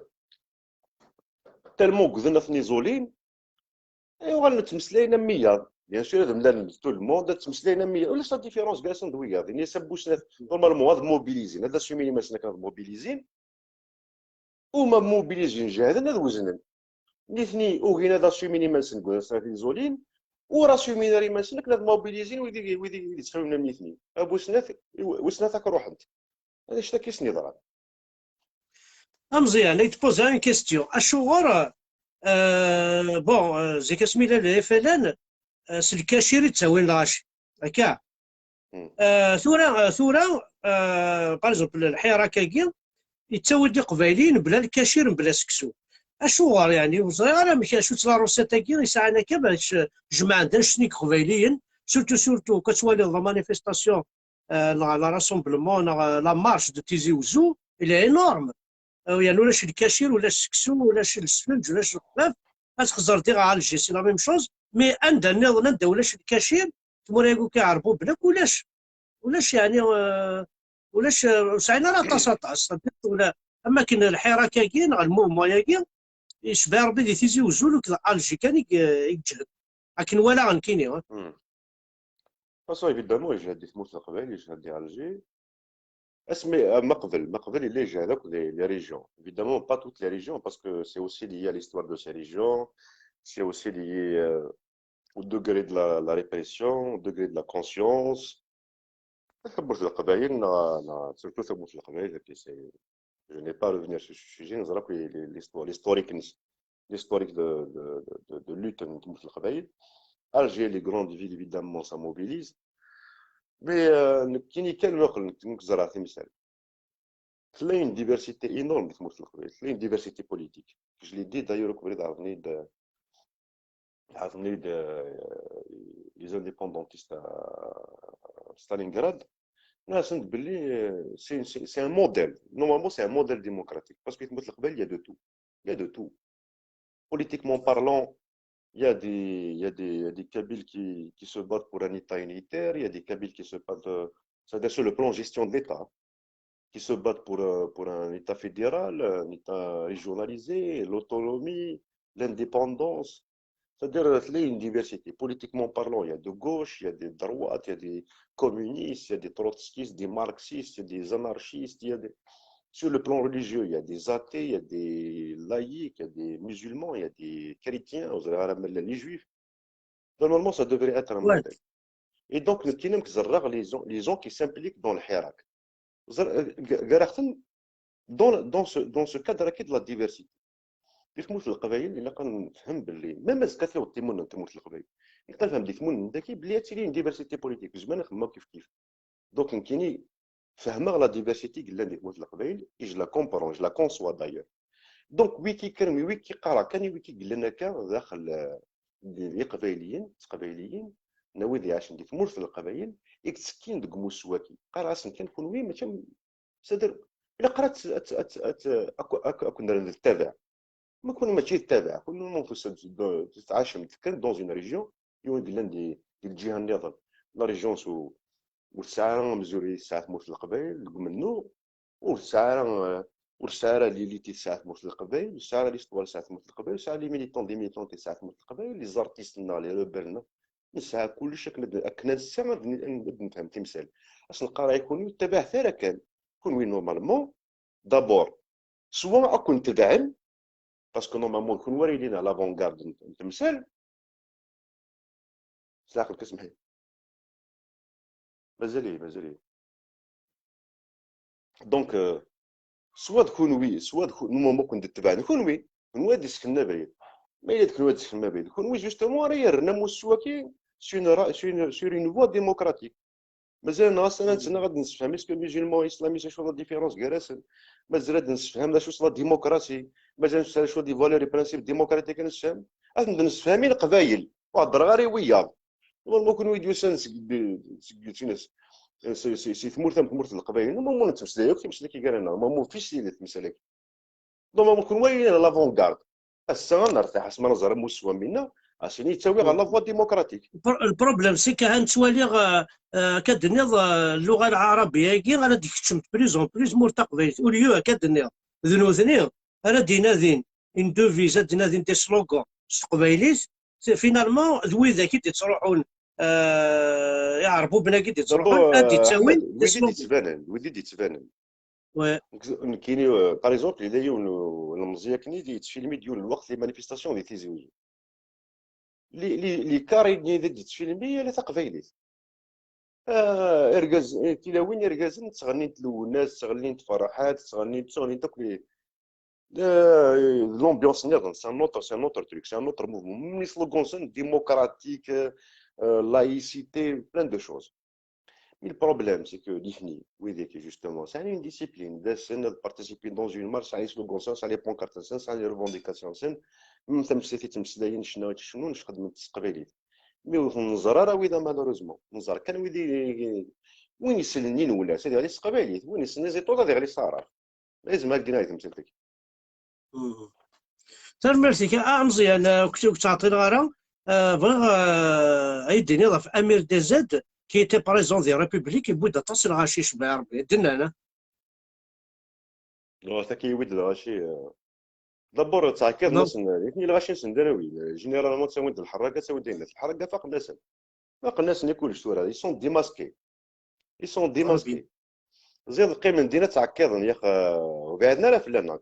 تالمون قلنا اثني زولين ايوا غنتمسلاينا 100 بيان سور هذا ملان تو الموند تمسلاينا 100 ولا سا ديفيرونس كاع سندوي غادي ني سبوش نورمالمون هذا موبيليزين هذا الشيء ملي مسنا كان موبيليزين وما موبيليزين جاهدين هذا وزنن الاثنين وغينا دا الشيء ملي مسنا نقول صافي زولين وراسو ميناري مسنا كنا موبيليزين ويدي تسخيو لنا الاثنين ابو سناث وسناثك روح انت هذا شتا كيسني ضرب مزيان يتبوز ان كيستيون اشغور بون زي كسميلا الاف ال ان سلكاشيري تساوي لاشي هكا ثورة باغ اكزومبل الحيره كاكيا يتساوي دي قبايلين بلا الكاشير بلا سكسو اشغور يعني صغيره ما كاينش لا روسيتا كي يسعنا كا باش جمع عندنا شنيك قبايليين سورتو كتوالي لا مانيفيستاسيون لا راسومبلمون لا مارش دو تيزي وزو الى انورم يعني ولا شي الكاشير ولا السكسو ولا شي السفنج ولا شي الخلاف تخزر دير على الجي سي لا ميم شوز مي عندنا ولا شي الكاشير تمورا يقول كيعرفوا بلاك ولاش يعني ولاش سعينا راه طاس ولا اما كاين الحراك كاين المومون ياكي يشبه ربي دي تيزي وزول وكذا الجي كان يجهد لكن ولا غنكيني فاصون ايفيدامون يجهد دي ثموت القبائل يجهد دي الجي اسمي مقبل il est avec les régions. Évidemment, pas toutes les régions, parce que c'est aussi lié à l'histoire de ces régions, c'est aussi lié au degré de la répression, au degré de la conscience. ثبوت القبائل surtout ثبوت القبائل je n'ai pas à revenir sur ce sujet nous avons l'historique de lutte contre القبائل. Alger, les grandes villes évidemment ça mobilise, mais كاين نقل نزرع في مثال تلاقي une diversité énorme في ثموت القبائل تلاقي une diversité politique. Je l'ai dit d'ailleurs au cours les indépendantistes à Stalingrad. C'est un modèle. Normalement, c'est un modèle démocratique. Parce que il y a de tout. Il y a de tout. Politiquement parlant, il y a des Kabyles qui se battent pour un État unitaire. Il y a des Kabyles qui se battent, c'est-à-dire sur le plan gestion de l'État, qui se battent pour un État fédéral, un État régionalisé, l'autonomie, l'indépendance. C'est-à-dire qu'il y a une diversité. Politiquement parlant, il y a de gauche, il y a des droites, il y a des communistes, il y a des trotskistes, des marxistes, il y a des anarchistes. Sur le plan religieux, il y a des athées, il y a des laïcs, il y a des musulmans, il y a des chrétiens, les juifs. Normalement, ça devrait être un modèle. Et donc, les gens qui s'impliquent dans le hirak. Dans ce cadre de la diversité. في ثموت القبائل الا كنفهم باللي ميم كثير تيمون ثموت القبائل كنفهم دي ثمون داكي بلي هادشي ديفرسيتي بوليتيك زعما نخممو كيف دونك كايني فهمها لا ديفرسيتي قلنا دي ثموت القبائل جو لا كومبارون جو لا كونسوا داير دونك ويكي كرمي ويكي قرا كان ويكي قال لنا كان داخل لي قبائليين ناوي عاشن دي ثموت القبائل اكسكين دك موسواكي قرا كان كون وي ما صدر الا قرات اكو نتابع ما كون ماشي تتابع كل نوع تتعايش متكن دون اون ريجيون يقول لنا دي الجهه النظام لا ريجيون سو والساعه مزوري ساعات موت القبائل منو والساعه ليليتي ساعات موت القبائل والساعه ليستوار ساعات موت القبائل والساعه لي ميليتون تي ساعات موت القبائل لي زارتيست لي روبرنا الساعه كلشي كنا الساعه نفهم تمثال اصل القراءه يكون يتبع ثرا كان يكون وين نورمالمون دابور سواء اكون تدعم باسكو نورمالمون يكون وريدين على لافونغارد نتمثال ساعه كتسمحي مازال دونك سوا تكون وي سوا تكون نورمالمون كنت تتبع نكون وي نواد يسكننا بعيد ما الا تكون واد يسكننا بعيد كون وي جوستومون راه يرنا مستوى سور اون فوا ديموكراتيك مازال ناس انا غادي نفهم اسكو ميجيلمون اسلامي شنو لا ديفيرونس كراسل مازال غادي نفهم شنو لا ديموكراسي مازال شنو دي فالوري برانسيب ديموكراتيك نفهم غادي نفهم القبايل وهضر غير ويا والله كون ويديو سانس سي ثمورت القبائل ما نتمسلاك تمسلاك كاع انا ما فيش سيدي تمسلاك دونك ممكن وين لافونغارد السا نرتاح اسمع نزر مستوى منا عشان يتساوي على لا فوا ديموكراتيك البروبليم سي كان توالي كدنيض اللغه العربيه كي غادي تكتشم بريز مرتقبه وليو كدنيض ذنوذني انا دينادين ان دوفيز دينادين دي سلوغون قبايليس فينالمون ذوي كي تروحون يعرفوا بنا كي تروحون غادي تساوي ودي تبان كاينين باغ اكزومبل الا المزياكني تفيلمي ديال الوقت لي مانيفيستاسيون دي تيزوج لي كاري ديال تفيلمي لا تقبايليت ارغاز كيلاوين ارغازن تغني تلوناس تغني فرحات تغني تاكل l'ambiance c'est un autre truc, c'est un autre mouvement. Même les slogans sont démocratiques, laïcité, plein de choses. Mais le problème, c'est que l'IFNI, oui, justement, c'est une discipline. De participer dans une marche, ça les slogans, ça les pancartes, ça les revendications, même si c'est une سلاين شنو نخدم التقبيليت. Mais on زرارة ويدا malheureusement. On زار كان وين يسلنين ولا سيدي غادي التقبيليت وين يسلني زي طوطا غادي صارف. لازم هكذا يتمثلك. تر ميرسي مزيان كنت تعطي الغرام بغا عيدني في امير دي زاد كي تي بريزون دي ريبوبليك يبدا تصل غاشيش بربي دنا انا هذا كيود الغاشي دبر تعكر نو الناس يثني الغاشي سندروي جينيرالمون تساود الحراقه تساود الناس الحراقه فاق الناس كلش تورا يسون ديماسكي يسون ربي ديماسكي زيد القيم المدينه تعكرن يا اخ وقعدنا لا فلان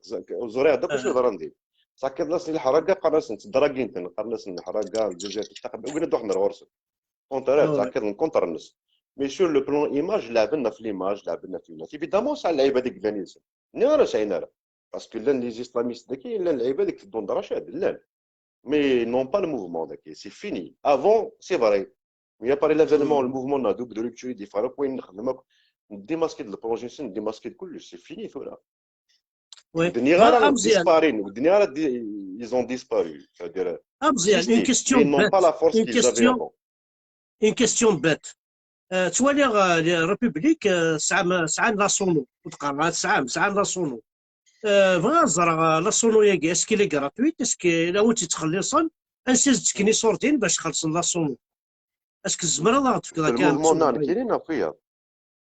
زوري هذاك واش نهضر ندير تعكر ناس الحراقه قرناس تدراكين قرناس الحراقه الجزائر تستقبل وقنا دوح نرورس كونتر تعكر نكونتر الناس مي سور لو بلون ايماج لعبنا في ليماج لعبنا في الناس ايفيدامون ساعه اللعيبه ديك بلانيس نيرا ساينارا باسكو لان لي زيسلاميست داكي لان اللعيبه ديك تدون دراشات لان مي نون با لو موفمون داكي سي فيني افون سي فري مي ابار لافينمون الموفمون نا دوك دو رupture دي فارق وين نخدم ديماسكي د البروجيسيون ديماسكي كلش سي فيني ثورا وي الدنيا غير مزيان ديسبارين والدنيا غير ils ont disparu c'est-à-dire مزيان اون existent mais كيستيون ils n'ont pas بات la force اون qu'ils avaient كيستيون avant اون كيستيون بات توالي ريبوبليك ساعه لاسونو وتقرا ساعه لاسونو بغا نزرع لاسونو ياكي اسكي لي غراتويت اسكي لا ولتي تخلصن انسيز تكني صورتين باش تخلصن لاسونو اسكو الزمره لا تفكر في كان الموفمون نان تصور كاينين فيها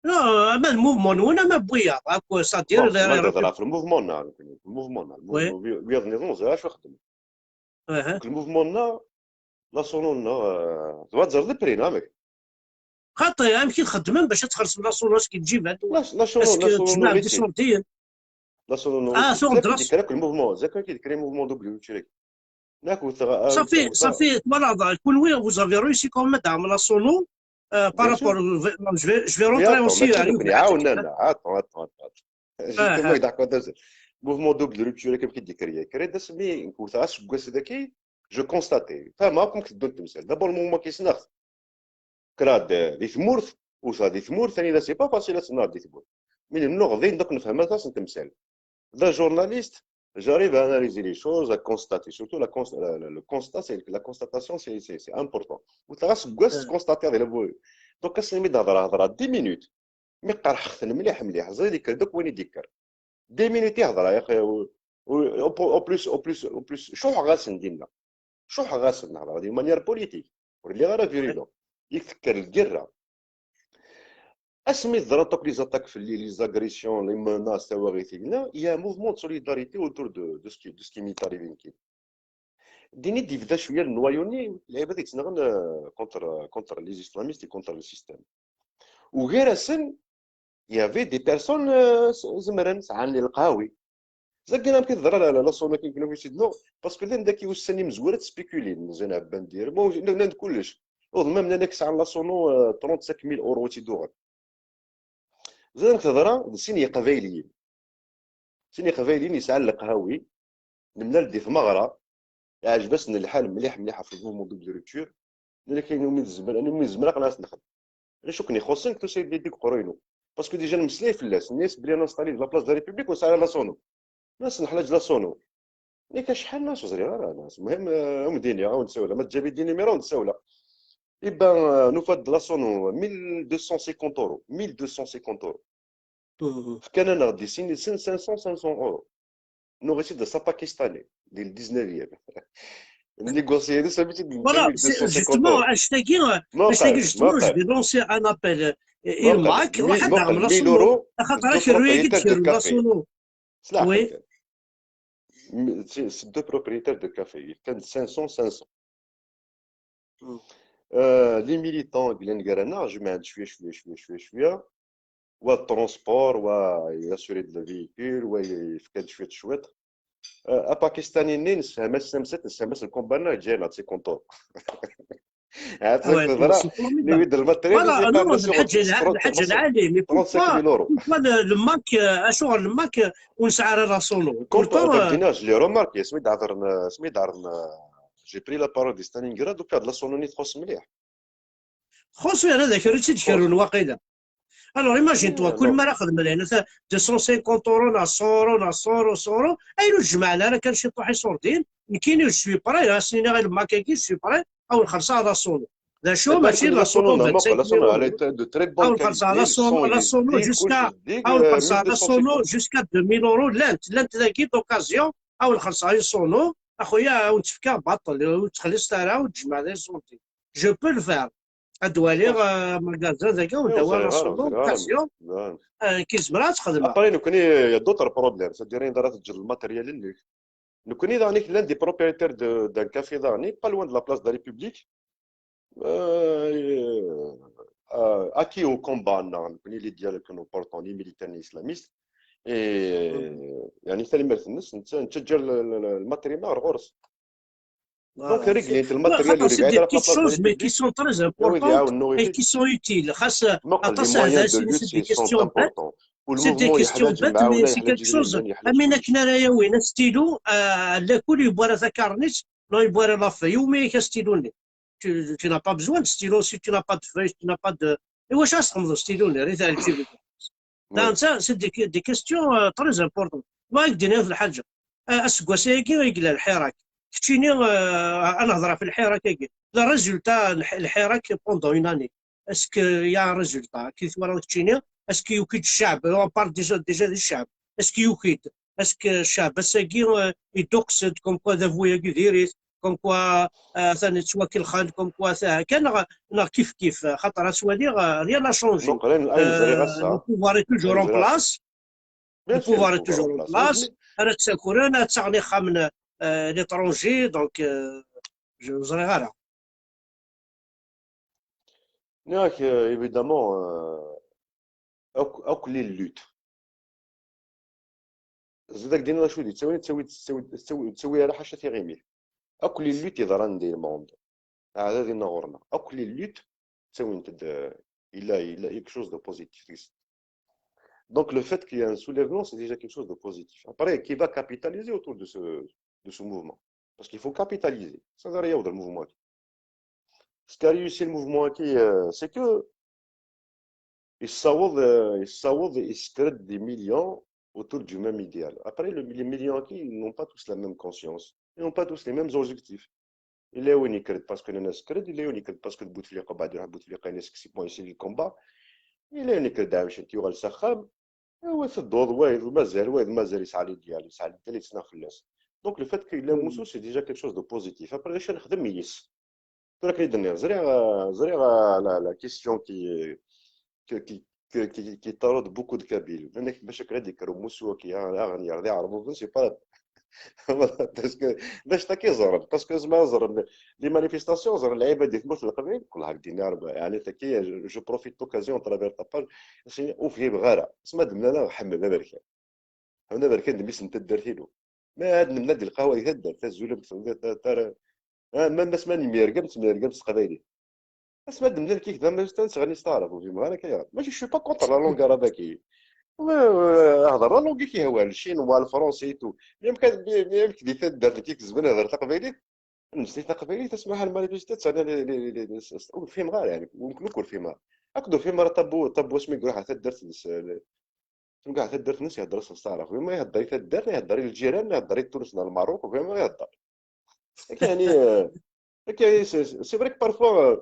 لا ما الموفمون وانا ما بويا هاكو سادير بون ما تهضر في الموفمون نان في الموفمون نان وي بيض نظام زاش وخدم اها دونك الموفمون نان لا سونو نان تبغى تزرد البرينامك خاطر يمكن تخدم باش تخلص من لاسونو اسكي تجيب هادو لا سونو لا اسكو سونو تجمع دي نوريتي صورتين لا سونو نوريتي صور زاك دراس كيديك الموفمون زاك كيدير موفمون دوبل تشريك ناك صافي فوالا كون وي vous avez réussi quand même à la sono par بيان rapport سور je vais مي rentrer اتون aussi ما à تسلكني عاونا اتون جيت ما اه يضحك هذا موفمون دوبل رupture كيف كيدير كري دا سمي كوثا اش كواس داكي جو كونستاتي فما كوم كتدون التمثال دابا المومون كيسنخ كراد دي ثمورث وصا دي ثمورث ثاني لا سي با فاسيل تناض دي ثمورث من النغضين دوك نفهمها تاع التمثال ذا جورناليست j'arrive à analyser les choses, à constater. Surtout le constat, c'est la constatation, c'est important. Vous savez, constater avec le voix. Donc, quand c'est mis dans 10 minutes, mais قرحت مليح زي ديك دوك وين يديكر 10 minutes يهضر يا اخي او بلوس شو غاس نديرنا شو غاس نهضر هذه مانيير بوليتيك واللي غير فيريلون يفكر القره اسمي ضربتك لي زاتاك في لي زاغريسيون لي مناس تواغيتينا يا موفمون دو سوليداريتي اوتور دو سكي مي تاريفين كي ديني دي بدا شويه النوايوني اللعيبه ديك تنغن كونتر لي اسلاميست كونتر لو سيستيم وغير سن يافي دي بيرسون زمرن سعان القهاوي زكينا كيهضر على لا صونا كيكونوا في سيدنا باسكو لان داك يوسني مزوره تسبيكولي مزيان عبا ندير بون كلش وضمن منك ساعه لا صونو 35000 اورو تيدوغ زين تهضر سيني قبايليين يسعى القهاوي من دي في مغرى عجبسني الحال مليح في المومون دوبل رupture لكن من الزمان انا من الزمان خلاص نخدم انا شو كني خصني تو سي ديك قرينو باسكو ديجا المسلي في الناس بلي انا نستالي لا بلاص دا ريبوبليك وساعه لا صونو ناس نحلاج لا صونو ليك شحال ناس صغيره ناس المهم مدينه عاود نساولا ما تجابي دي نيميرو نساولا يبان نفاد لا صونو 1250 اورو 1250 اورو في كندا غادي سيني 500 اورو نوغيتي دا سا باكستاني ديال 19 النيغوسيي هذا سميتي voilà 1250 justement اورو باش تلاقي justement je vais lancer un appel الماك واحد عام لا 1000 صونو اورو خاطر شرويه كتشري لا صونو سلاح وي c'est deux propriétaires de café. Ils 500. Les militants, je mets un ou le transport, ou assurer de le véhicule, ou il chouette. À Pakistan, c'est le combat, j'ai là, c'est content. سي فورميدابل فوالا نو الحاجه العاليه مي بوركوا الماك اشغل الماك ونسعر لا صونو كورتون je l'ai remarqué سميت j'ai pris la parole de Stalingrad وكاد لا صونوني تخص مليح خصو انا ذاك ريتي تشكرون واقيلا الوغ ايماجين توا كل مره خدم لنا 250 اورو نا صورو اينو الجماعه انا كان شي طوحي صورتين كاين شوي براي سنين غير الماكاكي شوي براي او الخرصه لا صونو ذا شو ماشي لا صونو لا صونو على دو تري بون او الخرصه لا صونو جوسكا او الخرصه لا صونو جوسكا 2000 اورو لانت ذاكي دوكازيون او الخرصه لا صونو اخويا ونتفكا باطل وتخلي ستاره وتجمع لي صورتين جو بو لو فار ادوالي صح ماكازا ذاك اي ودوا وزري ناسيونال غارم اوكاسيون نعم كي زمرا تخدمها. ابري نكوني يا دوطر بروبليم سادير دارت تجر الماتيريال اللي نكوني دانيك لان دي بروبريتير دان كافي داني با لوان دو لا بلاص دا ريبوبليك اكي او كومبا نكوني اللي ديال كانوا بورطوني ميليتاني اسلاميست يعني ثاني مرت الناس انت تجر الماتيريال غورس دونك فوالا ريغلي انت لا الماتيريال خاطر اللي سي قاعد دي على لا بتيت بلاص دا شوز مي كي ريبوبليك سون تري يا ودي امبورطونت عاون اي نوفيد كي سون يوتيل خاص مقل عطا لي سهله مويان دو سي لوت دي سون كيستيون بات، امبورطون سي دي والموفمون كيستيون يحلاج بات مي المعاونه سي يحلاج كالك شوز. اليمين يحلاج امينك كلشي نرايا وين ستيلو لا كل يبغى ذا كارنيت لا يبغى لا في يومي كستيلوني tu n'as pas besoin de stylo si tu n'as pas de feuille, tu n'as pas de. Et واش تخدم ستيلو راه تجيب وي سي دي كيستيون تري امبورطون. ما يقدرين في الحاجه اسكواسي كي يقلع الحراك كتشيني انا نهضر في الحراك كي لا ريزولتا الحراك بوندون اون اني اسكو يا ريزولتا كي ثورا كتشيني اسكو يوكيد الشعب اون بار ديجا الشعب اسكو يوكيد اسكو الشعب بس كي يدوكسد كوم كوا ذا فويا كي ديريت كوم كوا ثاني تواكل خان كوم كوا كان كيف كيف خاطر اسوادي ريان لا شونجي. مقلين اين زري Le غاسا pouvoir est toujours اين en زري غاسا place. Le بيان سور pouvoir est البوفار اون toujours en بلاص place. أنا تسعني خامن l'étranger donc je غالا. ياك ايفيدامون اوك لي اللوت زيدك دينا شو دي تسوي على حاجه تيغيمي اوك لي اللوت يضران دي الموند هذا دينا غورنا اوك لي اللوت تسوي انت il a quelque chose de positif. Donc le fait qu'il y ait un soulèvement, c'est déjà quelque chose de positif. Après, qui va capitaliser autour de ce mouvement. Parce qu'il faut capitaliser. Ça n'a rien au mouvement. Ce qu'a réussi le mouvement, c'est que il se crée des millions autour du même idéal. Après, les millions qui ils n'ont pas tous la même conscience. Ils n'ont pas tous les mêmes objectifs. Il est unique parce que le scred, il est unique parce que le Bouteflika Bouteflika est ce qui ici le combat. Il est unique d'Aouch, qui aura le Sakham. ويسدود وايد ومازال يسعى لي ديالي يسعى لي ديالي تسنى خلاص دونك لو فات كاين لا موسو سي ديجا كيك شوز دو بوزيتيف ابري غير نخدم يس راك يدني زريغ لا كيستيون كي طارد بوكو دو كابيل لانك باش هكا موسو كي غادي يعرفوا سي با باسكو باش تا كيزرب باسكو زعما زرب لي مانيفيستاسيون زرب اللعيبه ديال تموت القبيل كل هاك دينار يعني تا كي جو بروفيت دوكازيون ترافير طاباج وفي بغاره اسمها دمنا لا حمل بركه انا بركان دميس انت درتيلو ما هاد من نادي القهوه يهدر تزول ما اسماني ميرقم قبايلي اسمها دمنا كيف ما غادي نستعرف وفي مغانا كي ماشي شو با كونتر لا لونغ اراباكي هضر لا لونغ كي هو الشينوا الفرونسي تو يمكن دي دار كيك زبنه هضر تقبايلي نسيت تقبايلي تسمعها المانيفيستات انا فيهم غير يعني ممكن نكون فيهم اكدو فيهم راه طب واش ما يقول حتى درت كاع تدرت ناس يهضر صارف ما يهضر يتدر يهضر للجيران يهضر لتونس الماروك وفيما يهضر يعني سي فري بارفوا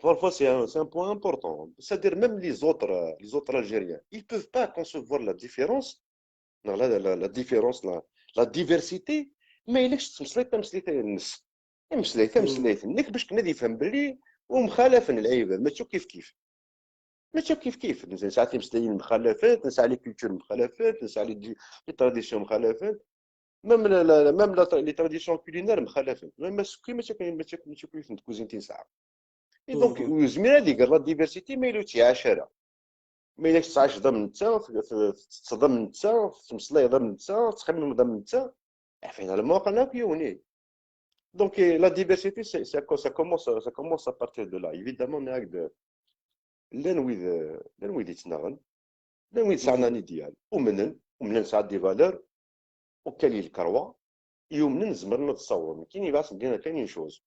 parfois c'est un point important. C'est-à-dire même les autres Algériens, ils ne peuvent pas concevoir la différence, non, la différence, la diversité, mais il est مسليت الناس مسليت نيك باش كنا يفهم باللي ومخالف العيبه ما تشوف كيف ماشي كيف نسعى لي مسلمين مخالفات نسعى لي كولتور مخالفات نسعى لي تراديسيون مخالفات ميم لي تراديسيون كولينير مخالفات ما سكي ماشي كيف كوزين تنسعى اي دونك زميل هذيك لا ديفيرسيتي ما يلو تيعاشرها ما الا تسعاش ضمن نتا تصدم نتا تمصلي ضمن نتا تخمم ضمن نتا فينالمون قلنا كيوني دونك لا ديفيرسيتي ça commence à partir de là évidemment لا نويد يتناغن لا نويد سعناني ديال ومنن ساعات دي فالور وكالي الكروة يومن نزمر نتصور كاين يبعث دينا كاين شوز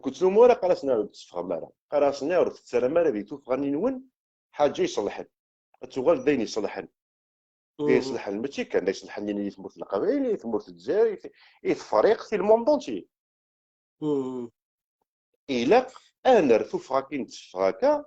كنت مورا قراسنا تفهم مارا قراسنا ورث تسرى مارا بيتو فغني نون حاجه يصلحن تغال داين يصلحن يصلحن ماشي كان يصلحن يعني يثمرت القبائل يثمرت الجزائر يتفريق في الموندونتي إلا انا رثو فراكين تفراكا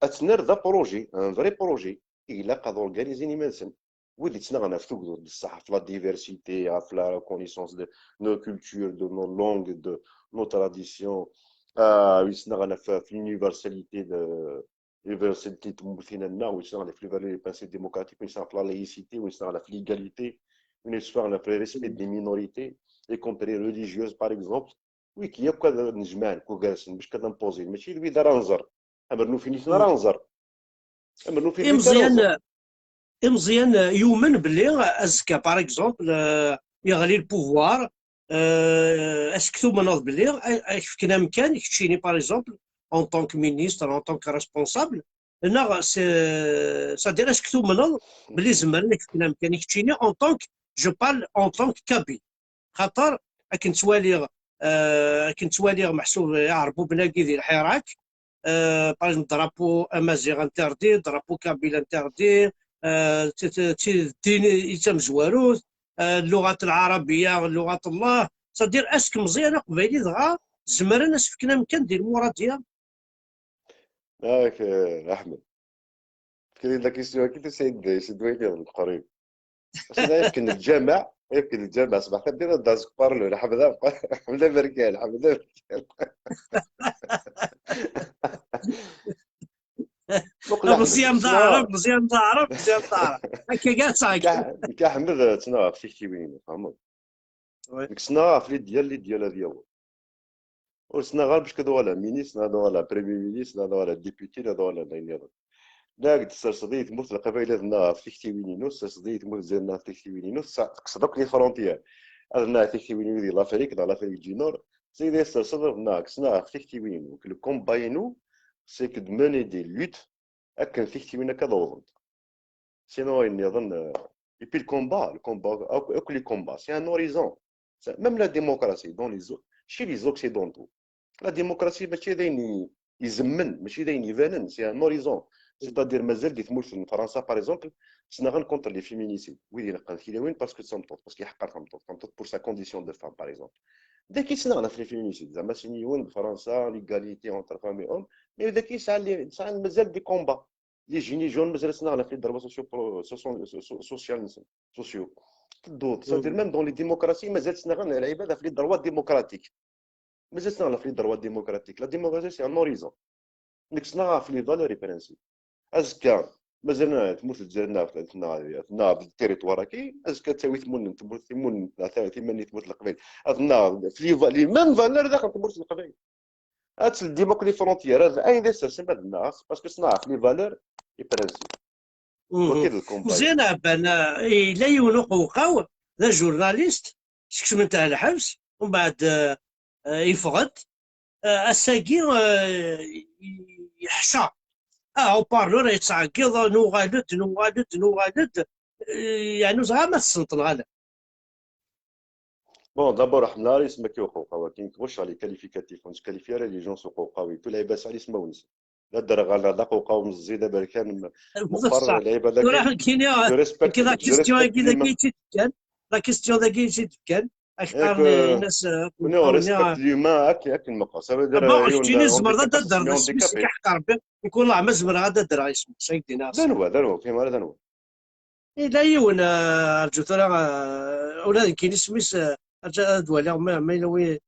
اتنر ذا بروجي ان فري بروجي الا قاد اورغانيزيني مالسن واللي تنغنا في توكدو بصح في لا ديفيرسيتي في لا كونيسونس دو نو كولتور دو نو لونغ دو نو تراديسيون ويسنغ أنا في l'universalité l'universalité تمثلنا لنا ويسنغ في les principes démocratiques ويسنغ في la laïcité ويسنغ في l'égalité ويسنغ في le respect des minorités y compris religieuses par exemple وي كي يبقى نجمع كو جالسين باش كنمبوزي ماشي اللي دار نزر امرنو فينيتنا راه نزر امرنو اي فينيتنا نزر مزيان، اي مزيان يؤمن باللي ازكى باغ اكزومبل يغلي البوفوار. اسكتو منوض باللي فكنا مكان كتشيني باغ اكزومبل اون طونك مينيستر اون طونك ريسبونسابل هنا سادير اسكتو منوض باللي زمرنا فكنا مكان كتشيني اون طونك جو بارل اون طونك كابي خاطر كنت والي محسوب يعربوا بناقي ذي الحراك. باغ اكزومبل درابو امازيغ انتردي درابو كابيل انتردي. الدين يتم زواروث. اللغه العربيه لغه الله صدير اسك مزيانه قبيلي دغا زمرنا سفكنا مكان ديال المراديه. ياك احمد كاين لا كيسيون كي سيد ويلي القريب سيدي يمكن الجامع صباح كدير داز كبار حمد حمد بركان حمد بركان وقل احمد مزيان تسمع ضارب مزيان ضارب مزيان ضارب هكا كاع صاكي. نكا حمد تسمع في كيبين فهمت ديك السنه في ديال ديال وسنا غير باش كدوا مينيس نادوا على بريمي مينيس نادوا على ديبيتي نادوا على داينير لا قد سرصديت موت القبائل هنا في تكتيوينينو سرصديت موت زينا في تكتيوينينو قصدوك لي فرونتيير هنا تكتيوينينو ديال لافريك dans l'Afrique du Nord سيدي سرصدنا هنا كسنا في تكتيوينينو le combat nous c'est que de mener des luttes أكن تكتيوينا كدوضن sinon il يظن et puis le combat أو les combats c'est un horizon même la démocratie dans chez les occidentaux لا ديمقراطيه ماشي داين يزمن ماشي داين يبانن سي ان هوريزون سيتادير مازال تموت في فرنسا باغ اكزومبل سنا غن كونتر لي فيمينيسيد وي نقال كيلاوين باسكو تمطط باسكو يحقر تمطط بور سا كونديسيون دو فام باغ اكزومبل داك يسنا في لي فيمينيسيد زعما سينيون فرنسا ليغاليتي اونتر فام اي اون مي داك يسعى مازال دي كومبا لي جيني جون مازال سنا في الضربه سوسيو تدوت سادير ميم دون لي ديموكراسي مازال سنا العباده في لي دروا ديموكراتيك مازال سنا في لي دروا ديموكراتيك لا ديموكراسي سي ان هوريزون ديك سنا في لي فالور برينسيپ ازكا مازال تموت الجزائر تنا بالتيريتوار كي ازكا تساوي ثمن ثمانية تموت القبائل اثنا في لي ميم فالور داخل تموت القبائل هات الديموكري فرونتيير هذا اين سرسم هاد الناس باسكو صنع في لي فالور لي برينسيپ وكيد الكومباي مزيان بان لا يونق وقاو ذا جورناليست سكت من تاع الحبس ومن بعد يفقد الساقي يحشى او بارلور يتعقض نغالد يعني زعما ما تسنط الغالب. بون دابور حنا راه يسمى كيوقوقا ولكن واش على كاليفيكاتيف ونسكاليفيا راه لي جون سوقوقاوي تو لعيبه على اسمها ونس لا دار غالا دقوقا ومزي دابا كان مؤخر لعيبه راه ذاك كاين جو ريسبكت لا جو كيستيون ريسبكت ذاك ليما كان لا كيستيون ذاك كان ياك اختار الناس ونو قوقاوني ريسبكت ليما هاك المقا سا فو دير با يون كتيني الزمر هانديكاب دا باسكو دار سمي سميس هانديكابي كيحقر به يكون الله ما زمر غادا دار اسمه سيدي ناس دانوا فيما دانوا لا يون ارجو ترى ولا كاين سميس دوالي ما يلوي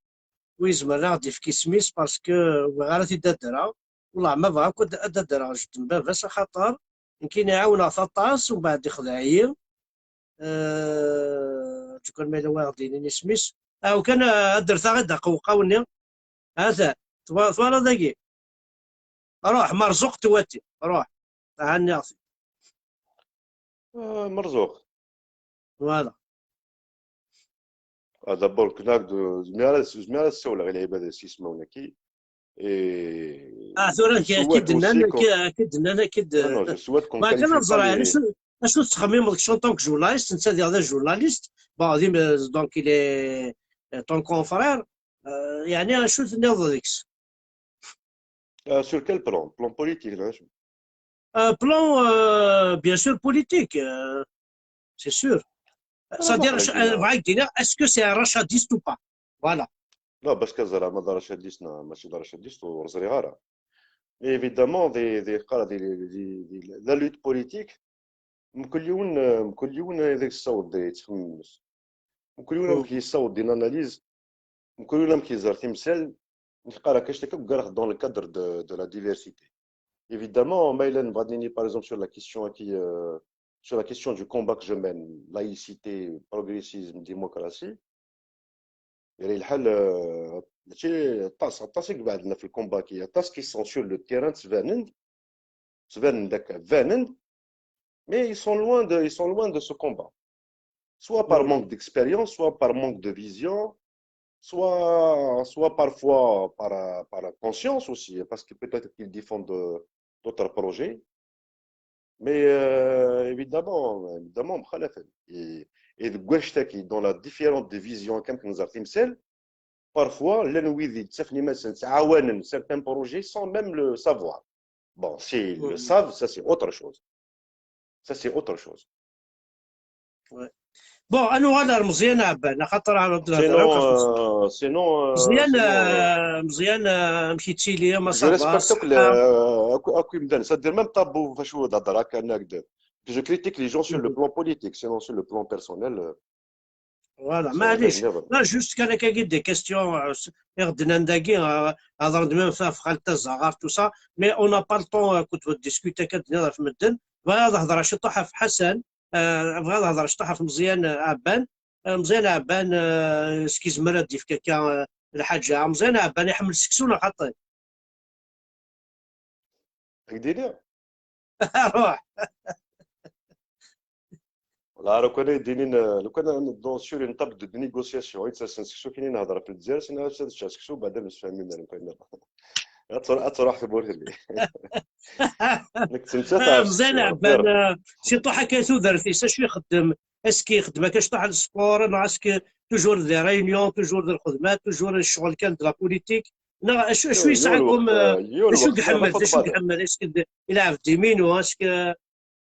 ويزمر غادي في سميس باسكو غير تيدادرا والله ما بغا كنت دادرا جد من باباس خاطر يمكن يعاون ثطاس ومن بعد يخلع كان ما يلوي غادي سميس وكان درتها غدا قوقاوني هذا ثوالة ذاكي روح مرزوق تواتي روح هاني اخي مرزوق فوالا. دابور كنا زميرة السولة غير لعيبه سي اسمه كي ثورة سوات اوسي اكيد نو جو سوات كون ما كان كاليفي با نزرع يعني لي شنو تخمم شنو طونك جورناليست انت هذا جورناليست بعضهم دونك الي طون كونفرير يعني شنو تنظر ديكس سور كال بلون بوليتيك بلان بيان سور بوليتيك سي سور ما c'est-à-dire قلنا فايك دينا اسكو سي ان راشاديست ou pas voilà. لا باش كزرع ما دارش هاديسنا ماشي دارش هاديس ورزري غارة مي ايفيدامون دي قرا دي لا لوت بوليتيك مكل يوم هذاك الصوت يتخمس مكل يوم كيصوت دي اناليز مكل يوم كيزار تمثال dans le cadre de la diversité. Évidemment, Mailen Bradini, par exemple, sur la question du combat que je mène, laïcité, progressisme, démocratie, il y a الحل ماشي طاس بعدنا في الكومبا كي طاس كي سون sur le terrain تبان داك فانند mais ils sont loin de ce combat. Soit par manque d'expérience, soit par manque de vision, soit parfois par conscience aussi, parce que peut-être qu'ils défendent d'autres projets. Mais évidemment, مخالفة. Et le Gouachtaki, dans la différente vision كم كنزار تمثال, parfois, certains projets sans même le savoir. Bon, s'ils le savent, ça c'est autre chose. Ça c'est autre chose. بون انا غادر مزيان عبان خاطر عرض الهضره مزيان مزيان مشيتي ليا ما جو صافا ريسبكتوك اكو يبدا سادير ميم طابو فاش هو تهضر هكا انا هكذا جو كريتيك لي جون سور لو بلون بوليتيك سينون سور لو بلون بيرسونيل فوالا معليش لا جوست كان كاين دي كيستيون غدنا نداكي هضر ميم في خالته الزغار تو سا مي اون با طون كنت ديسكوتي كنهضر في مدن بغا نهضر شي طوحه في حسن بغا نهضر شي طوحه في مزيان عبان مزيان عبان سكي زمر دي في كاكا الحاجه مزيان عبان يحمل سكسونه خاطر هكديري روح والله لو كان يديني لو كان دون سور اون تاب دو نيغوسياسيون سكسو كاينين نهضر في الجزائر سينا سكسو بعدا مش فاهمين تروح في بورهلي مزيان عبان شي طوحه كيتودر في شنو يخدم اسكي يخدم كاش طاح السبور نا اسكي توجور دي ريونيون توجور دي الخدمات توجور الشغل كان دو لا بوليتيك شو يسعكم شو كحمل اسكي يلعب ديمينو اسكي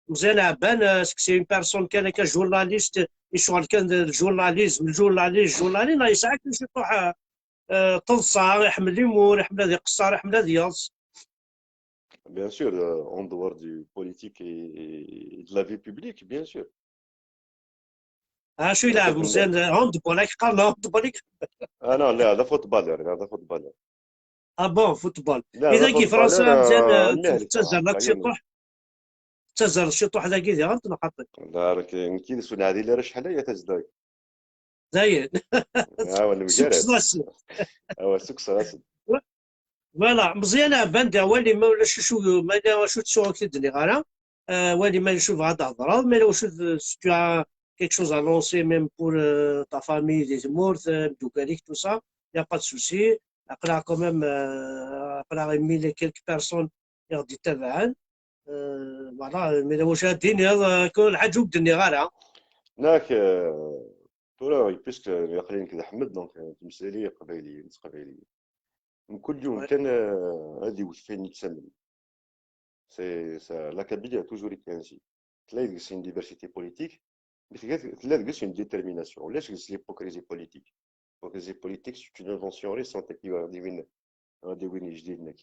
مزيان عبان اسكي سي اون بيرسون كان كجورناليست يشغل كان الجورناليزم الجورنالي يسعك شي طوحه تلصى يحمل ليمون يحمل هذه قصار يحمل هذه يلص. Bien sûr, en dehors du politique et de la vie publique, bien sûr. شو يلعب مزيان هوند بول قال هوند بول انا لا هذا فوتبالر هذا فوتبالر بون فوتبول لا اذا هذا كي فرنسا فوتبالر مزيان مهني تزر صراحه لك شي طوح تزر شي طوح ذاك دي غنت نحط لا راك كي سون هذه اللي راه شحال هي تزداي زايد ها ولا سكس مقارس ناس ها سكس راسد فوالا مزيانه باندا والي ما ولا شو ما شو تشوف كي الدنيا غانا والي ما نشوف هذا هضره مي لو شوف tu as quelque chose à lancer même pour ta famille des morts دوكاليك tout ça y a pas de souci اقرا quand même اقرا 1000 quelques personnes يغدي تبعا فوالا مي لو شادين يلا كل حاجه الدنيا غانا هناك ترى بيسك يقرين كذا حمد دونك تمثالي قبايلي نص قبايلي كل يوم كان هذه وثفين يتسمى سي لا كابيلي a toujours été ainsi تلاقي c'est une diversité politique mais تلاقي c'est une détermination علاش قلت l'hypocrisie politique l'hypocrisie politique c'est une invention récente qui غادي وين جديد نك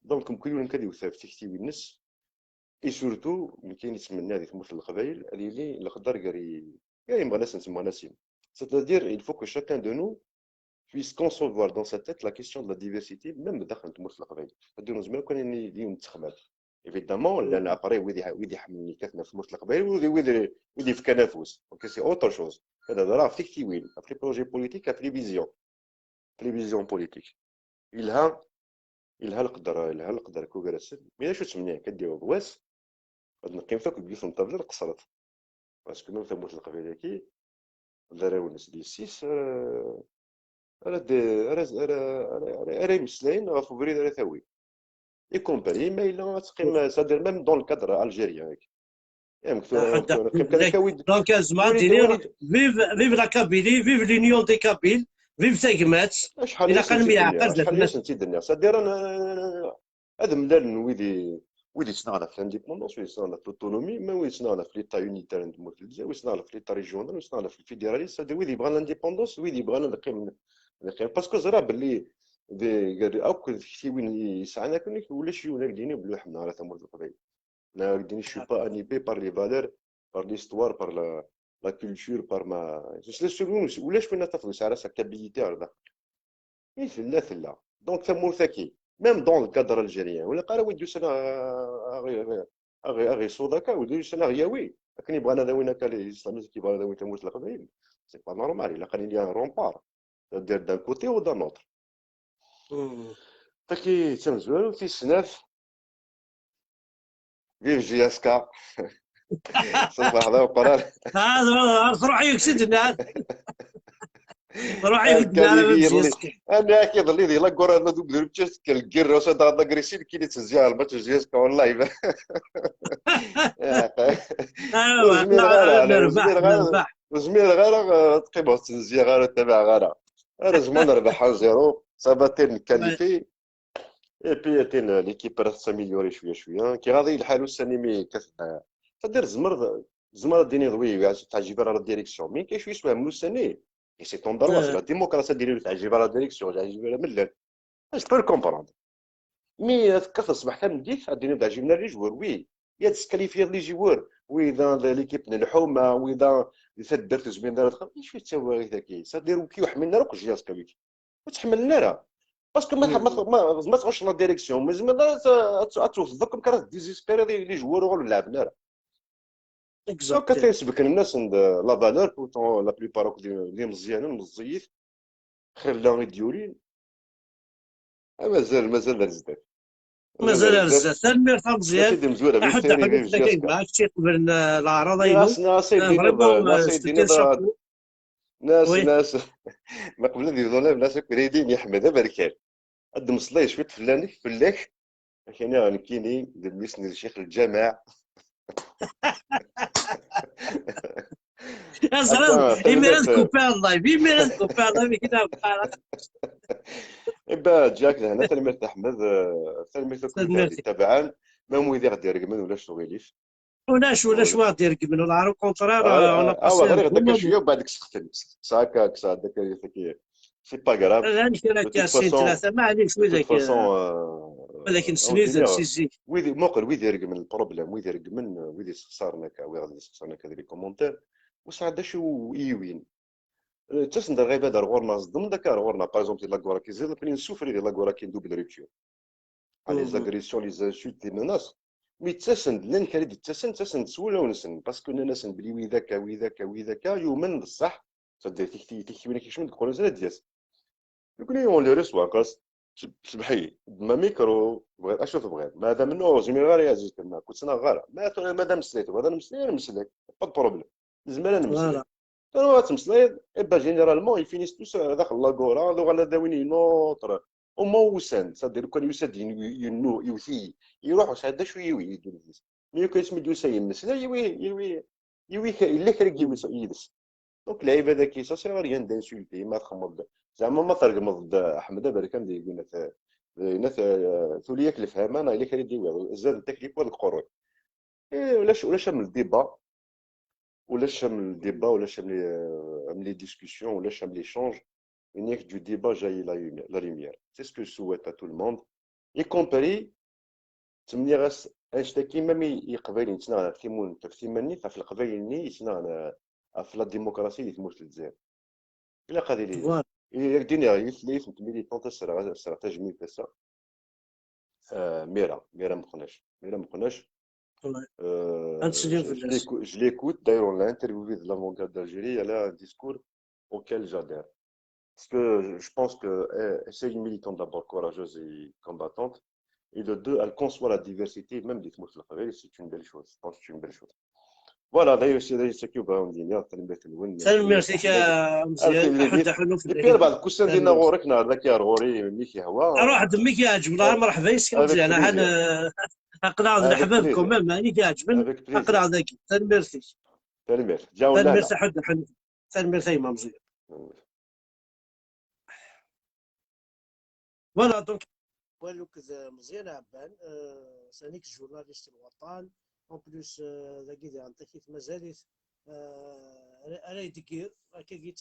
دونك كل يوم كان يوثف تحتي الناس اي سورتو اللي كاين يتسمى هذيك مثل القبائل اللي نقدر قاري بغا ناس نسموها ناسين c'est-à-dire il faut que chacun de nous puisse concevoir dans sa tête la question de la diversité même داخل مثل القبائل هادو زعما كان اليوم انتخابات évidemment لان ابري ويدي حملني كاتنا في مثل القبائل ويدي في كنافوس دونك سي اوتر شوز هذا راه في وين ابري بروجي بوليتيك ابري فيزيون بوليتيك إلها القدر كو جالس مي شو تسميه كديروا بواس غاد نقيم فيك بيف نطبل قصرت باسكو ميم ثموت القبيله كي دراو الناس ديال السيس راه مسلاين غا فبريد راه ثاوي اي كومباري ما الا تقيم سادير ميم دون الكادر الجيريان نقيم كذا كويد دونك زعما ديري فيف لا كابيلي فيف لونيون دي كابيل فيف تاكمات الى كان ميعقد شحال الناس نتيدنيا سادير انا هذا ملال ويلي يصنعنا في الانديبوندونس ويلي يصنعنا في الاوتونومي ما ويلي يصنعنا في ليتا يونيتير ندمو في الجزائر ويلي يصنعنا في ليتا ريجيونال ويلي يصنعنا في الفيدراليست هذا ويلي يبغى الانديبوندونس ويلي يبغى نقيم باسكو زرا باللي اوك شي وين يسعنا كون ولا شي ولا ديني بلو حنا على ثمور القبائل لا ديني شو با انيبي بار لي فالور بار ليستوار بار لا كولتور بار ما ولاش وين تفضل على سا كابيليتي على لا لا دونك ثمور ثكي ميم دون الكادر الجيريان ولا قال ويدو سنه اغي صودكا ودو سنه غياوي لكن يبغى انا ذوينا كان الاسلاميين كيبغى ذوي تموت القبائل سي با نورمال الا كان لي ان رومبار دير دان كوتي ودان نوتر تاكي تمزوال في السناف فيف جي اس كا صباح هذا وقرار روح يكسدنا روح يفدنا كان على يدي يضلي مجيسك. انا كيضلي دي لا كورا لا دوب دربتش كالكير وسا دا غريسين كي تسجع الماتش جيسكا والله وزمير غير على نربح نربح. وزمير غير تقيبو تنزيا غير تبع غير زعما نربح 1-0 صافا تين كاليفي اي بي تين ليكيب راه تساميليوري شويه شويه كي غادي الحال السنيمي كتبقى تدير زمر ديني ضوي تعجب راه الديريكسيون مي كاين شويه شويه من السنه اي سي طون دروا سي لا ديموكراسي ديالو تعجب راه الديريكسيون تعجب راه ملل جو بو كومبروندر مي كثر صباح حتى مديك غادي نبدا جبنا لي جوار وي يا تسكاليفيا لي جوار واذا ليكيب الحومه واذا درت زبين دارت شويه تساوي ذاك سادير كي وحملنا روك جياس كويك وتحملنا راه باسكو ما تغش لا ديريكسيون مي زعما توصلكم كرا ديزيسبيري لي جوار ولا لعبنا راه دونك كتسبك الناس لا فالور بورتون لا بليبار اللي مزيانين مزيف خير لا ديولين مازال رزدان مازال رزاز تنمير مزيان سيدي مزوره فيف حتى تاني حنا فيف كنا كاين جياسكا معاك شي قبل الاعراض اينو ناس يديني فريمون ناس جو يديني تير شابو. وي ناس ما قبل يقولوا ناس كريدين يا احمد بركان قد مصلي شويه فلاني فلاك كاين غنكيني دمسني الشيخ الجامع يا سلام هكا يميران تلميذ كوبي اللايف يميران كوبي اللايف كذا بقى. إبا جاك هنا تلميذ أحمد تلميذ كل غادي ميرسي. تبعا ما مويدي غادي يرقمن ولا شغيليف ولاش شغيليف واحد يركب من العرب كونترار انا أوا باسي غير غداك هما شوية وبعدك سختن ساكا كسا داك سي با غراف يعني كاين دو توت كاسين فاسون ثلاثه ما عليكش دو توت وذاك فاسون ولكن أو سنيد دينيا سيزي. ويدي موقل ويدي يرقمن البروبليم ويدي يرقمن ويدي يستخسرنا كا وي غادي يستخسرنا كا لي كومونتير وساعد شو إيوين تسند غير هذا غورنا ضمن داك غورنا باغ اكزومبل لا كورا كيزيد بنين سوفري لا كورا كي ندوب ريبتيور les agressions, les insultes, les menaces. Mais تسند لان كان يدي تسند سولا ونسن باسكو ناس بلي ويذاك ويذاك ويذاك يومن بصح تدير تكتي وين كيش من تقول زاد دياس يقول لي اون لي ريسوا كاس سبحي ما ميكرو بغيت اشوف بغيت ما هذا منه زميل غير يعزز كما كنت انا غير ما دام مسليت وهذا مسلك با بروبليم زعما انا مسلك انا تمسليت ايبا جينيرالمون يفينيس توس داخل لاكورا لو غالا داويني نوتر وما وسان صدر كان يسد ينو يوثي يروح وساد شويه يدير فيس مي كان اسمي دوسا يمسلا يوي الا كان يدس دونك اللعيبه ذاك سا سي ريان دانسولتي ما تخمض زعما ما ترقمض احمد بركان يقول لك ناس ثوليك الفهم انا الا كان يدير زاد التكليف ولا القرون ولا شامل الديبا ولا شامل لي ديسكسيون ولا شامل ليشونج il n'y a que du débat jaillit la lumière. C'est ce que je souhaite à tout le monde. Y compris, تمني غاس اشتكي مامي يقبل نتنا ثيمون تفثيمني في القبائل ني يتنا في لا ديمقراطيه اللي تموت الجزائر الا قادي لي يديني يثليث ميليتون تسرع تجميل تسرع ميرا مقناش je l'écoute d'ailleurs on l'a interviewé de l'avant-garde d'Algérie elle a un discours auquel j'adhère. Parce que je pense que c'est une militante d'abord courageuse et combattante. Et de deux, elle conçoit la diversité, même des mots c'est une belle chose. Je pense que c'est une belle chose. Voilà, d'ailleurs, c'est ce que on dit. ميرسي مزيان حد حلو في Et puis, بعد كوسان دينا غورك نهار ذاك يا غوري ميكي هوا. روح دمك يعجب الله مرحبا يسكن مزيان انا اقنع احبابكم ما هاني كيعجبن اقنع ذاك ميرسي جاو لنا ميرسي حد حلو ميرسي ما مزيان. فوالا دونك والوك مزيان عبان سانيك جورناليست الوطن اون بليس ذاكي عن تكيف مازالت انا يدير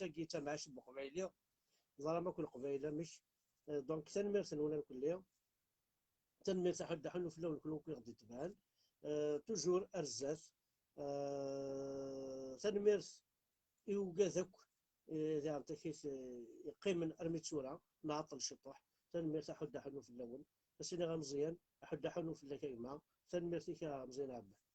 كيتا مع شي قبيله ظلام ما كل قبيله مش دونك تنمير ولا كل تنمير حد حلو في الاول كل غادي تبان توجور ارزاز تنمير يوكا ذاك عن تكيف يقيم من ارميتورا نعطل شطوح تنميرت أحد حنو في الأول السنغال مزيان أحد حنو في كايما تنميرتك مزيان عبد